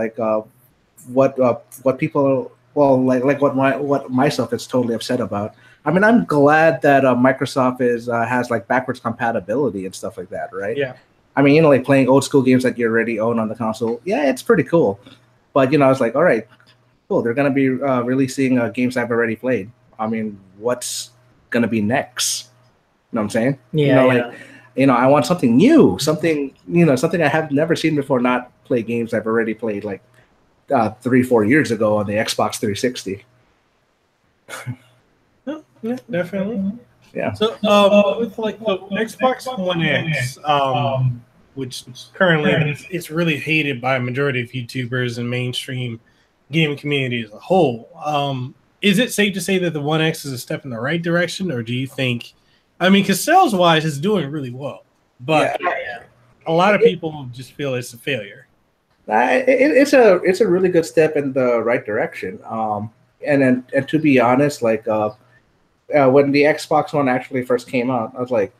what people what myself is totally upset about. I mean, I'm glad that Microsoft has backwards compatibility and stuff like that, right? Yeah. I mean, playing old school games that you already own on the console. Yeah, it's pretty cool. But I was like, all right, cool. They're gonna be releasing games I've already played. I mean, what's gonna be next? You know what I'm saying? Yeah. I want something new, something I have never seen before. Not play games I've already played 3-4 years ago on the Xbox 360. Yeah, definitely. Yeah. So with the Xbox One X, which currently it's really hated by a majority of YouTubers and mainstream gaming community as a whole. Is it safe to say that the One X is a step in the right direction, or do you think? I mean, because sales-wise, it's doing really well, but a lot of people just feel it's a failure. It's a really good step in the right direction. And to be honest, when the Xbox One actually first came out, I was like,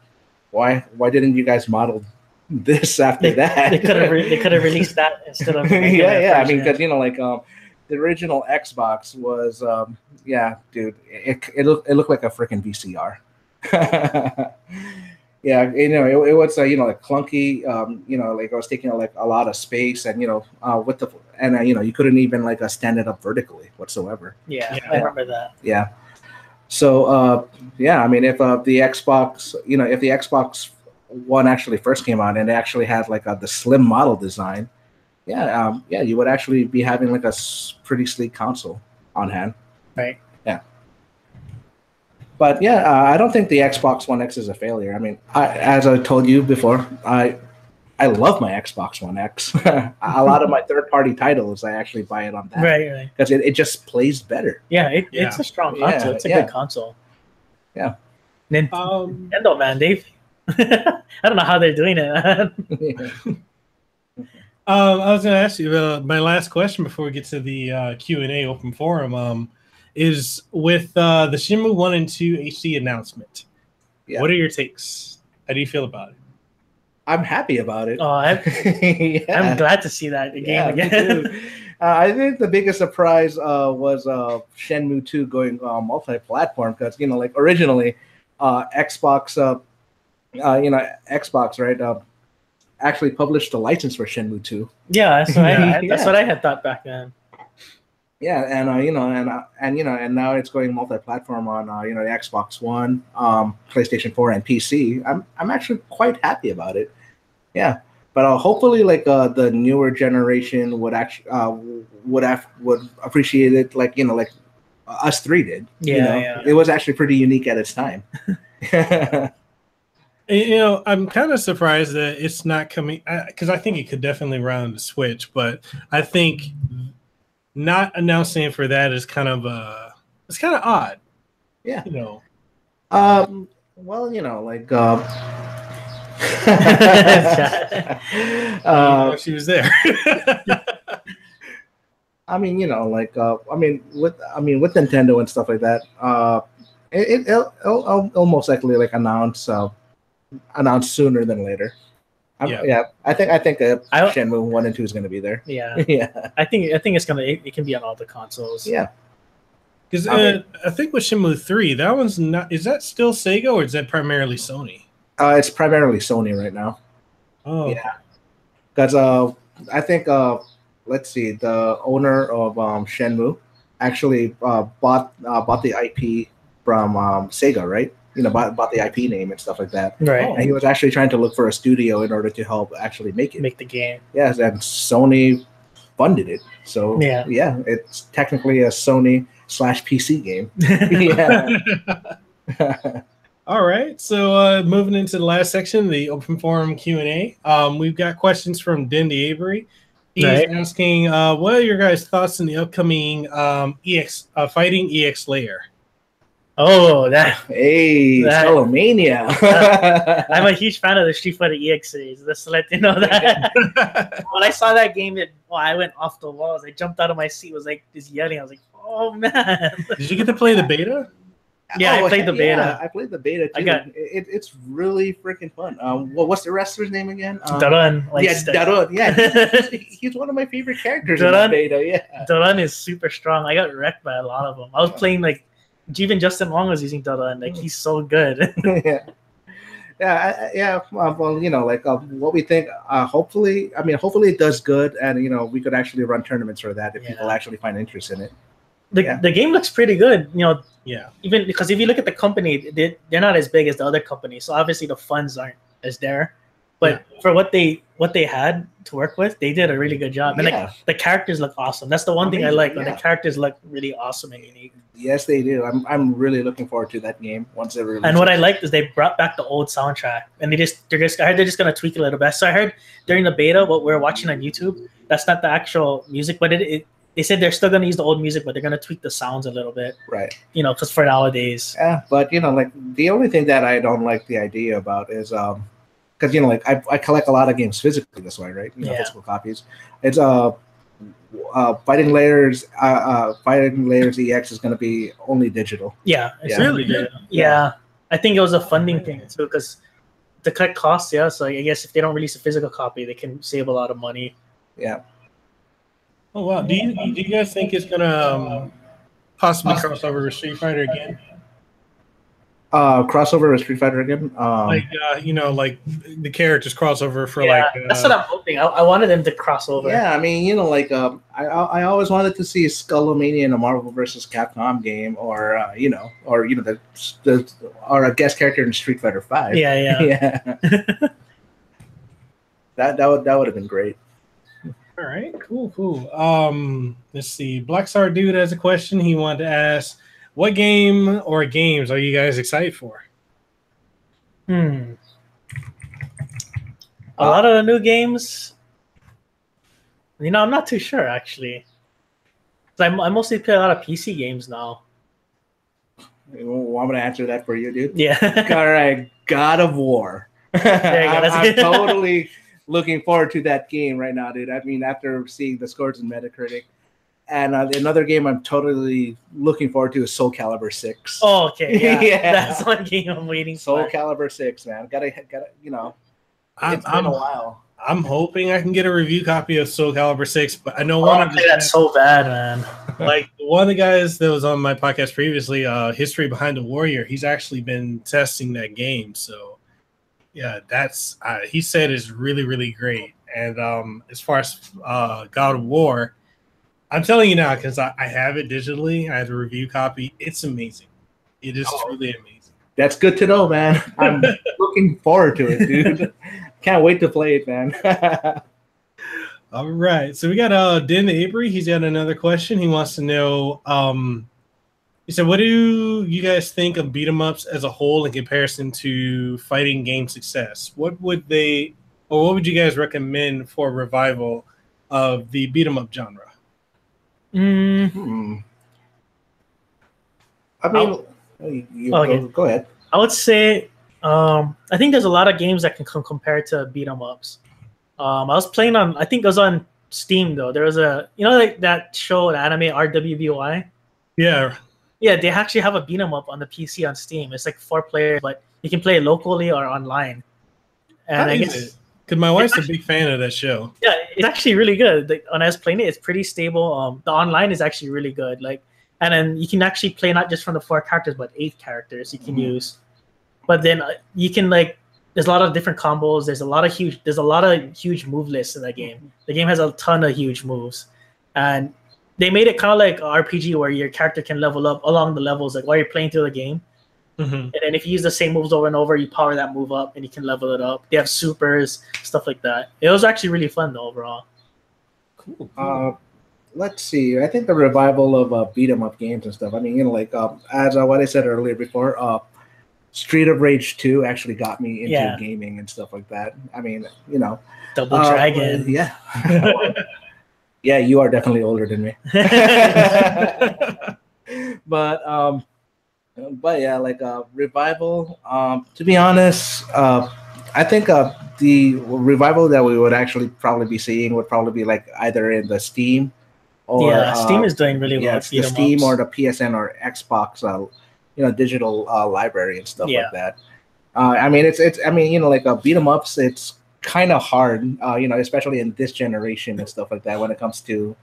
why didn't you guys model this after that? They could have released that instead of I mean, because the original Xbox was dude, it looked like a freaking VCR. Yeah, it was clunky. It was taking a lot of space, and you couldn't even stand it up vertically whatsoever. Yeah, I remember that. Yeah. So I mean, if the Xbox, if the Xbox One actually first came out and it actually had the slim model design, you would actually be having a pretty sleek console on hand. Right. Yeah. But I don't think the Xbox One X is a failure. I mean, as I told you before, I love my Xbox One X. A lot of my third-party titles, I actually buy it on that. Right. Because it just plays better. Yeah, it's a strong console. It's a good console. Yeah. Nintendo, man, I don't know how they're doing it. I was going to ask you my last question before we get to the Q&A open forum. Is with the Shenmue 1 and 2 HD announcement. Yeah. What are your takes? How do you feel about it? I'm happy about it. Oh, I'm glad to see that game again. I think the biggest surprise was Shenmue 2 going multi-platform because originally Xbox right actually published the license for Shenmue 2. Yeah, that's what I had thought back then. Yeah, and and now it's going multi-platform on the Xbox One, PlayStation 4, and PC. I'm actually quite happy about it. Yeah, but hopefully the newer generation would actually would appreciate it like us three did. Yeah. It was actually pretty unique at its time. I'm kind of surprised that it's not coming because I think it could definitely run on the Switch, but I think not announcing it for that is kind of it's kind of odd. Yeah. Well, she was there. I mean, with Nintendo and stuff like that, it'll most likely announce sooner than later. I think Shenmue 1 and 2 is going to be there. Yeah. Yeah. I think it can be on all the consoles. Yeah. Because I think with Shenmue 3, that one's not. Is that still Sega or is that primarily Sony? It's primarily Sony right now. Oh, Yeah, because I think let's see, the owner of Shenmue actually bought the IP from Sega, right? You know, bought the IP name and stuff like that. Right. Oh. And he was actually trying to look for a studio in order to help actually make it. Make the game. Yes, and Sony funded it. So Yeah. it's technically a Sony / PC game. Yeah. All right. So moving into the last section, the open forum Q&A. We've got questions from Dendy Avery. He's asking, what are your guys' thoughts on the upcoming fighting EX layer? Oh, Skullomania. I'm a huge fan of the Street Fighter EX series. Just to let you know that. When I saw that game, I went off the walls. I jumped out of my seat. Was like just yelling. I was like, "Oh man!" Did you get to play the beta? Yeah, I played the beta. Yeah, I played the beta too. It's really freaking fun. What's the wrestler's name again? Daron. Daron. Yeah, he's one of my favorite characters in the beta. Yeah, Daron is super strong. I got wrecked by a lot of them. I was playing like even Justin Long was using Daron. Like he's so good. yeah. Well, you know, like what we think. Hopefully it does good, and you know, we could actually run tournaments for that if people actually find interest in it. The game looks pretty good, you know. Yeah. Even because if you look at the company, they're not as big as the other companies, so obviously the funds aren't as there. But for what they had to work with, they did a really good job. And like the characters look awesome. That's the one thing I like. When the characters look really awesome and unique. Yes, they do. I'm really looking forward to that game once it releases. And what I liked is they brought back the old soundtrack, and I heard they're just gonna tweak it a little bit. So I heard during the beta, what we're watching on YouTube, that's not the actual music, but they said they're still going to use the old music, but they're going to tweak the sounds a little bit. Right. You know, because for nowadays. Yeah, but, you know, like, the only thing that I don't like the idea about is, because, you know, like, I collect a lot of games physically this way, right? You know, physical copies. It's, Fighting Layers EX is going to be only digital. Yeah, it's really digital. Yeah. I think it was a funding thing, too, because to cut costs, so I guess if they don't release a physical copy, they can save a lot of money. Yeah. Oh wow! Do you guys think it's gonna possibly cross over with Street Fighter again? Crossover with Street Fighter again? You know, like the characters crossover for that's what I'm hoping. I wanted them to cross over. Yeah, I mean, you know, like I always wanted to see Skullomania in a Marvel vs. Capcom game, or or a guest character in Street Fighter 5. Yeah. that would have been great. All right, cool. Let's see. Black Star Dude has a question. He wanted to ask, what game or games are you guys excited for? A lot of the new games. You know, I'm not too sure actually. I mostly play a lot of PC games now. You want me to answer that for you, dude? Yeah. All right, God of War. I'm totally looking forward to that game right now, dude. I mean, after seeing the scores in Metacritic. And another game I'm totally looking forward to is Soul Calibur 6. Oh, okay. Yeah. That's one game I'm waiting for. Soul Calibur 6, man. Gotta, you know, it's been a while. I'm hoping I can get a review copy of Soul Calibur 6, but I know one of that's so bad, man. Like one of the guys that was on my podcast previously, History Behind the Warrior, he's actually been testing that game. So yeah, that's he said is really, really great. And as far as God of War, I'm telling you now because I have it digitally. I have a review copy. It's amazing. It is truly amazing. That's good to know, man. I'm looking forward to it, dude. Can't wait to play it, man. All right. So we got Den Avery. He's got another question. He wants to know, he said, what do you guys think of beat 'em ups as a whole in comparison to fighting game success? What would you guys recommend for a revival of the beat 'em up genre? I mean, go ahead. I would say, I think there's a lot of games that can compare to beat 'em ups. I was playing on, I think it was on Steam though. There was like that show, the anime RWBY. Yeah. Yeah, they actually have a beat 'em up on the PC on Steam. It's like 4 players, but you can play locally or online. And I guess because my wife's a big fan of that show. Yeah, it's actually really good. When I was playing it, it's pretty stable. The online is actually really good. And then you can actually play not just from the 4 characters, but 8 characters you can use. But then you can there's a lot of different combos. There's a lot of huge move lists in that game. The game has a ton of huge moves, and they made it kind of like an RPG where your character can level up along the levels, like while you're playing through the game. And then if you use the same moves over and over, you power that move up and you can level it up. They have supers, stuff like that. It was actually really fun though overall. Cool. Let's see. I think the revival of beat 'em up games and stuff. I mean, like as what I said earlier before, Street of Rage 2 actually got me into gaming and stuff like that. I mean, Double Dragon. Yeah. Yeah, you are definitely older than me. But yeah, like revival. To be honest, I think the revival that we would actually probably be seeing would probably be like either in the Steam or Steam is doing really well. Yeah, the Steam or the PSN or Xbox, digital library and stuff like that. I mean, like beat 'em ups. It's kind of hard, especially in this generation and stuff like that when it comes to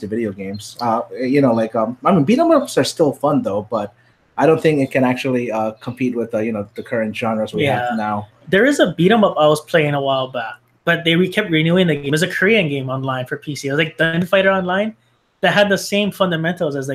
video games. I mean, beat 'em ups are still fun though, but I don't think it can actually compete with the current genres we have now. There is a beat 'em up I was playing a while back, but they kept renewing the game. It was a Korean game online for PC. It was like Gunfighter Online that had the same fundamentals as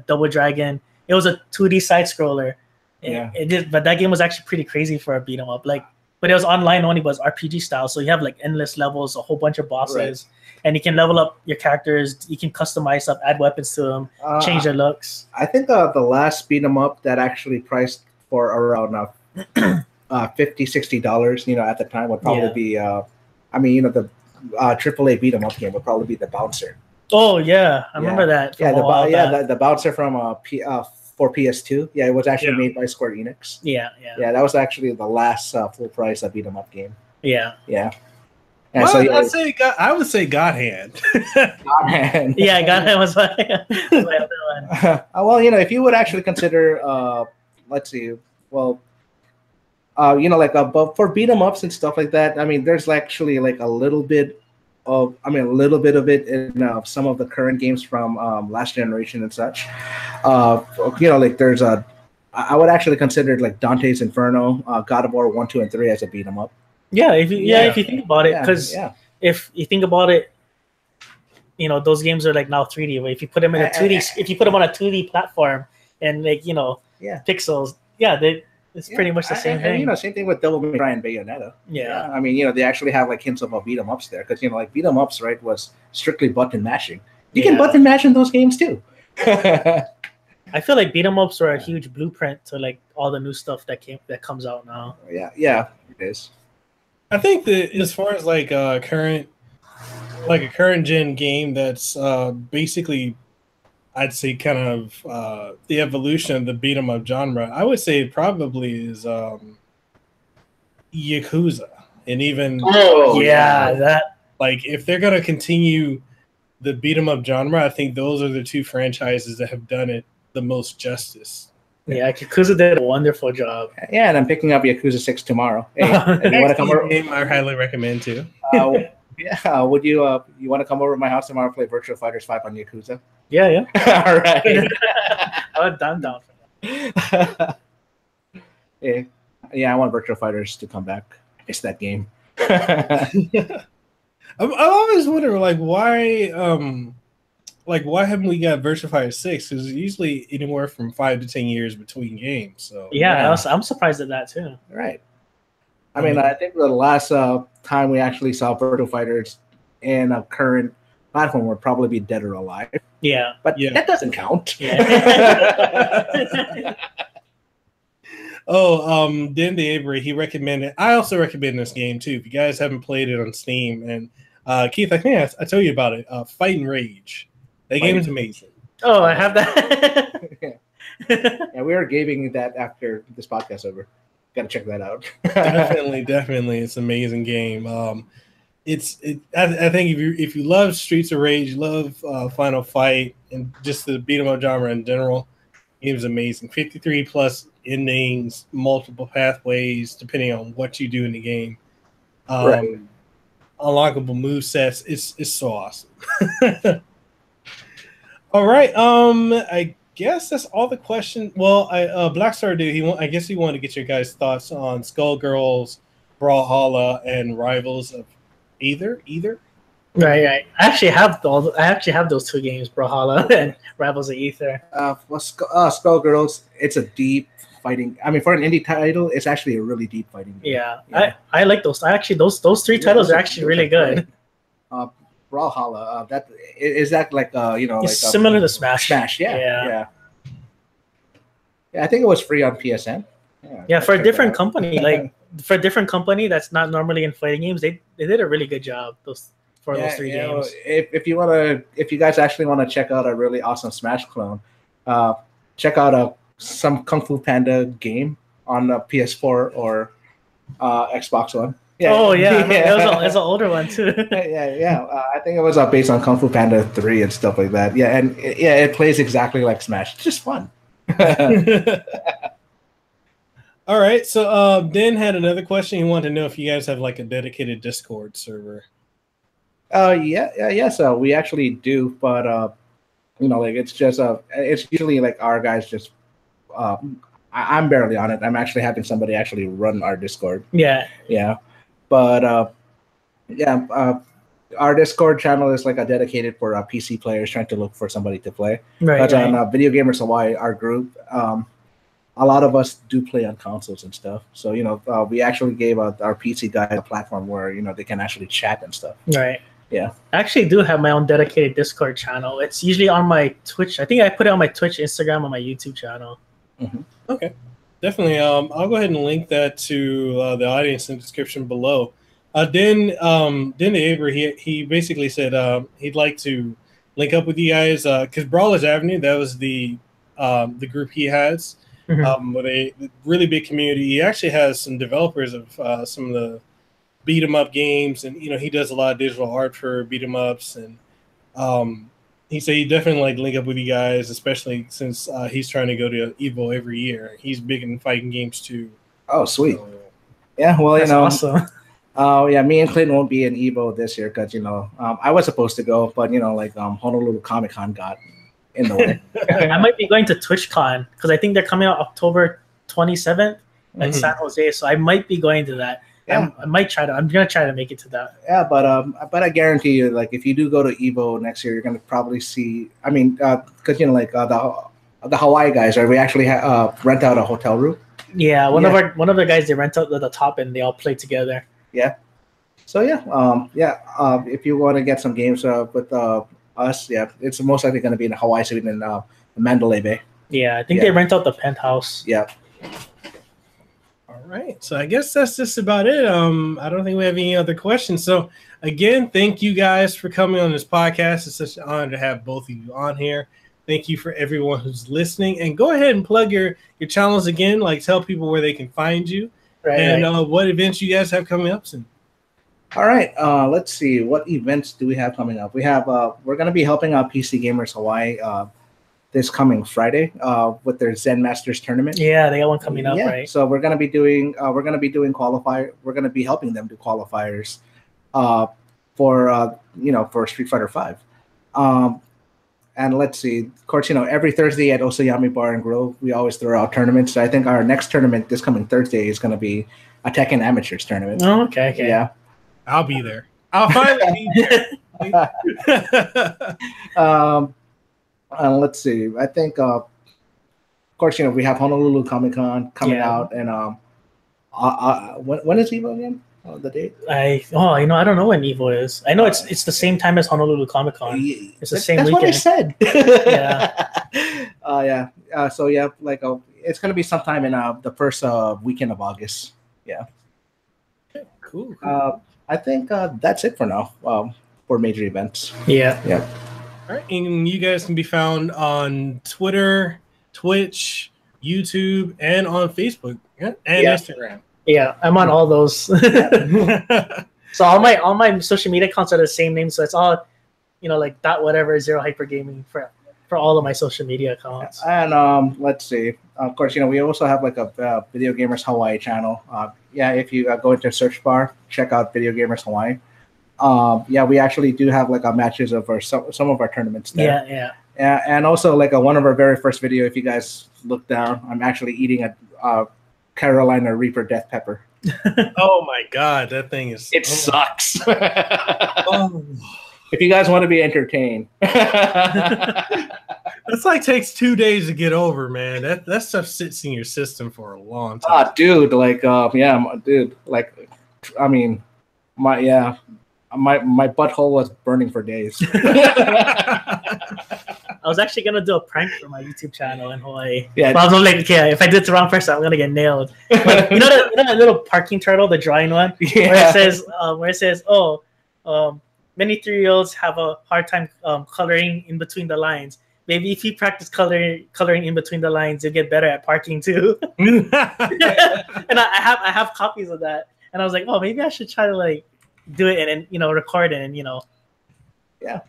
Double Dragon. It was a 2D side scroller. Yeah. But that game was actually pretty crazy for a beat 'em up. But it was online only, but it was RPG style. So you have like endless levels, a whole bunch of bosses, and you can level up your characters. You can customize stuff, add weapons to them, change their looks. I think the last beat 'em up that actually priced for around $50, $60, at the time would probably be, the AAA beat 'em up game would probably be the Bouncer. Oh yeah, I remember that. The Bouncer from for PS2. Yeah, it was actually made by Square Enix. Yeah. That was actually the last full price beat 'em up game. Yeah. And I would say God Hand. God Hand. Yeah, God Hand was my other one. Well, if you would actually consider, let's see, well, but for beat 'em ups and stuff like that, I mean, there's actually like a little bit of it in some of the current games from last generation and such. Like there's I would actually consider like Dante's Inferno, God of War 1, 2, and 3 as a beat 'em up. Yeah, if you think about it, because if you think about it, those games are like now 3D. If you put them in a 2D, if you put them on a 2D platform and like pixels, it's pretty much the same thing. And, same thing with Devil May Cry and Bayonetta. Yeah. I mean, they actually have like hints of beat 'em ups there because like beat 'em ups, right, was strictly button mashing. You can button mash in those games too. I feel like beat 'em ups are a huge blueprint to like all the new stuff that comes out now. Yeah, it is. I think that as far as like a current gen game that's basically, I'd say kind of the evolution of the beat 'em up genre, I would say it probably is Yakuza. And even that, like, if they're gonna continue the beat 'em up genre, I think those are the two franchises that have done it the most justice. Yeah, Yakuza did a wonderful job. Yeah, and I'm picking up Yakuza 6 tomorrow. Hey, you want to come over? I highly recommend too. Would you want to come over to my house tomorrow and play Virtua Fighters 5 on Yakuza? Yeah. All right. I'm down for that. Yeah, I want Virtua Fighters to come back. I miss that game. I'm always wondering, like, why haven't we got Virtua Fighter 6? Because usually anywhere from 5 to 10 years between games. So I'm surprised at that too. Right. I mean, I think the last time we actually saw Virtua Fighters in a current platform would probably be Dead or Alive. Yeah. But that doesn't count. Yeah. Dan Avery, he recommended. I also recommend this game too. If you guys haven't played it on Steam, and Keith, I think I told you about it. Fight and Rage. That game is amazing. Oh, I have that. Yeah, we are gaming that after this podcast over. Got to check that out. definitely, it's an amazing game. I think if you love Streets of Rage, love Final Fight, and just the beat 'em up genre in general, the game is amazing. 53 plus endings, multiple pathways depending on what you do in the game. Unlockable movesets. It's so awesome. All right. I guess that's all the question. Well, Blackstar dude, I guess he wanted to get your guys' thoughts on Skullgirls, Brawlhalla, and Rivals of Either. Right. I actually have those two games, Brawlhalla and Rivals of Ether. Skullgirls, it's a deep fighting. I mean, for an indie title, it's actually a really deep fighting game. Yeah. I like those. Actually, those three titles are actually really good. Brawlhalla, that is that like it's similar to Smash. Yeah. I think it was free on PSN. Yeah, for a different company, that's not normally in fighting games, they did a really good job. Those 3 games. If you guys actually want to check out a really awesome Smash clone, check out some Kung Fu Panda game on the PS4 or Xbox One. Yeah. Oh yeah, it was an older one too. I think it was based on Kung Fu Panda 3 and stuff like that. Yeah, and it plays exactly like Smash. It's just fun. All right, so Dan had another question. He wanted to know if you guys have like a dedicated Discord server. So we actually do, but like it's just it's usually like our guys just I'm barely on it. I'm actually having somebody actually run our Discord. Yeah. But our Discord channel is like a dedicated for PC players trying to look for somebody to play. But on Video Gamers Hawaii, our group, a lot of us do play on consoles and stuff. So we actually gave our PC guy a platform where they can actually chat and stuff. Right. Yeah. I actually do have my own dedicated Discord channel. It's usually on my Twitch. I think I put it on my Twitch, Instagram, on my YouTube channel. Mm-hmm. Okay. Definitely. I'll go ahead and link that to the audience in the description below. Den the Avery, he basically said he'd like to link up with you guys because Brawlers Avenue, that was the group he has with a really big community. He actually has some developers of some of the beat 'em up games, and he does a lot of digital art for beat 'em ups, and he said he definitely like link up with you guys, especially since he's trying to go to Evo every year. He's big in fighting games too. Oh, sweet. Yeah, well, that's awesome. Me and Clinton won't be in Evo this year because I was supposed to go, but Honolulu Comic Con got in the way. I might be going to TwitchCon because I think they're coming out October 27th in San Jose, so I might be going to that. Yeah. I'm gonna try to make it to that. Yeah, but I guarantee you, like if you do go to Evo next year, you're gonna probably see. I mean, because the Hawaii guys, right? We actually rent out a hotel room. Yeah, one of the guys, they rent out the top and they all play together. Yeah. So if you want to get some games with us, it's most likely going to be in Hawaii, so in Mandalay Bay. Yeah, I think they rent out the penthouse. Yeah. All right, so I guess that's just about it. I don't think we have any other questions. So again, thank you guys for coming on this podcast. It's such an honor to have both of you on here. Thank you for everyone who's listening, and go ahead and plug your channels again. Like tell people where they can find you, and what events you guys have coming up soon. All right, let's see. What events do we have coming up? We have we're going to be helping out PC Gamers Hawaii this coming Friday with their Zen Masters tournament. Yeah, they got one coming up, right? So we're going to be doing qualifier. We're going to be helping them do qualifiers for Street Fighter 5. And let's see, of course, every Thursday at Osayami Bar and Grove, we always throw out tournaments. So I think our next tournament this coming Thursday is going to be a Tekken Amateurs tournament. Oh, okay. Yeah. I'll be there. I'll finally be there. And let's see. I think, of course, we have Honolulu Comic Con coming out, and when is Evo again? The date? I don't know when Evo is. I know it's the same time as Honolulu Comic Con. It's the same weekend. That's what I said. So it's gonna be sometime in the first weekend of August. Yeah. Cool. I think that's it for now. For major events. Yeah. Yeah. All right, and you guys can be found on Twitter, Twitch, YouTube, and on Facebook and Instagram. Yeah, I'm on all those. So all my social media accounts are the same name, so it's all like .whatever Zero Hyper Gaming for all of my social media accounts. And let's see. Of course, we also have like a Video Gamers Hawaii channel. If you go into the search bar, check out Video Gamers Hawaii. We actually do have like matches of some of our tournaments there. Yeah. And also, like one of our very first video, if you guys look down, I'm actually eating a Carolina Reaper death pepper. Oh my god, that thing is. It sucks. Oh. If you guys want to be entertained, it's like takes 2 days to get over, man. That stuff sits in your system for a long time. Ah, dude, like dude, like, I mean, my butthole was burning for days. I was actually gonna do a prank for my YouTube channel in Hawaii. Yeah. But I was like, okay, if I did it the wrong person, I'm gonna get nailed. Like, you know that little parking turtle, the drawing one, Yeah. where it says, many 3-year-olds have a hard time coloring in between the lines. Maybe if you practice coloring in between the lines, you'll get better at parking too. And I have copies of that, and I was like, oh, maybe I should try to like do it and record it and Yeah.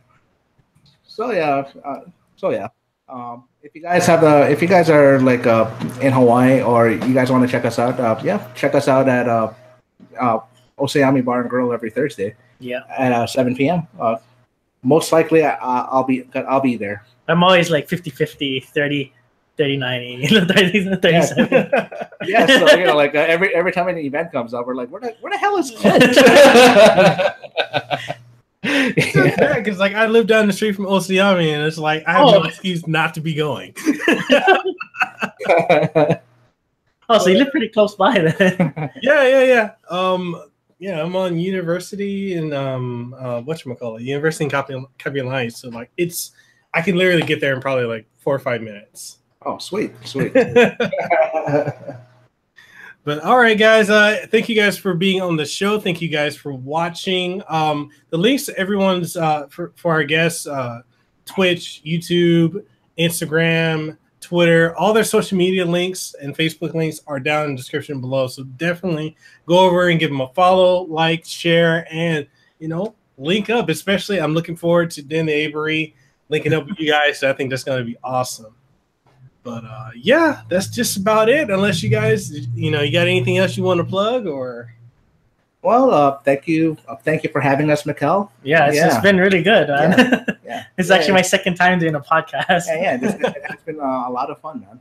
So yeah. If you guys are like in Hawaii or you guys want to check us out, check us out at Oseami Bar and Grill every Thursday. Yeah. At 7 p.m. Most likely I'll be there. I'm always like 50-50, 30, 30-90, 30-37. Yeah, so like every time an event comes up, we're like, where the hell is Clint? Yeah, because like I live down the street from Oseami, and it's like I have no excuse not to be going. Oh, so you live pretty close by then. Yeah. Yeah, I'm on University in whatchamacallit, University in Kapi'olani Heights. So like I can literally get there in probably like 4 or 5 minutes. Oh, sweet. But all right, guys. Thank you guys for being on the show. Thank you guys for watching. The links to everyone's for our guests, Twitch, YouTube, Instagram, Twitter, all their social media links and Facebook links are down in the description below. So definitely go over and give them a follow, like, share, and link up. Especially, I'm looking forward to Dan the Avery linking up with you guys. So I think that's going to be awesome. But yeah, that's just about it. Unless you guys, you got anything else you want to plug or? Well, thank you for having us, Mekel. Yeah, it's been really good. Yeah. It's actually my second time doing a podcast. It's been a lot of fun, man.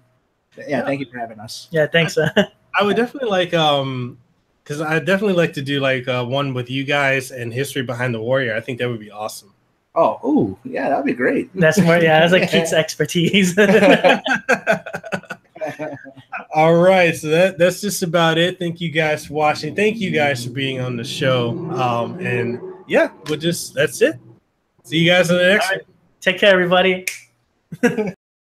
Yeah, thank you for having us. Yeah, thanks. I would definitely like because I definitely like to do like one with you guys and history behind the warrior. I think that would be awesome. Oh, yeah, that'd be great. That's that's like Keith's expertise. All right, so that's just about it. Thank you guys for watching. Thank you guys for being on the show. And yeah, that's it. See you guys in the next one. Take care, everybody.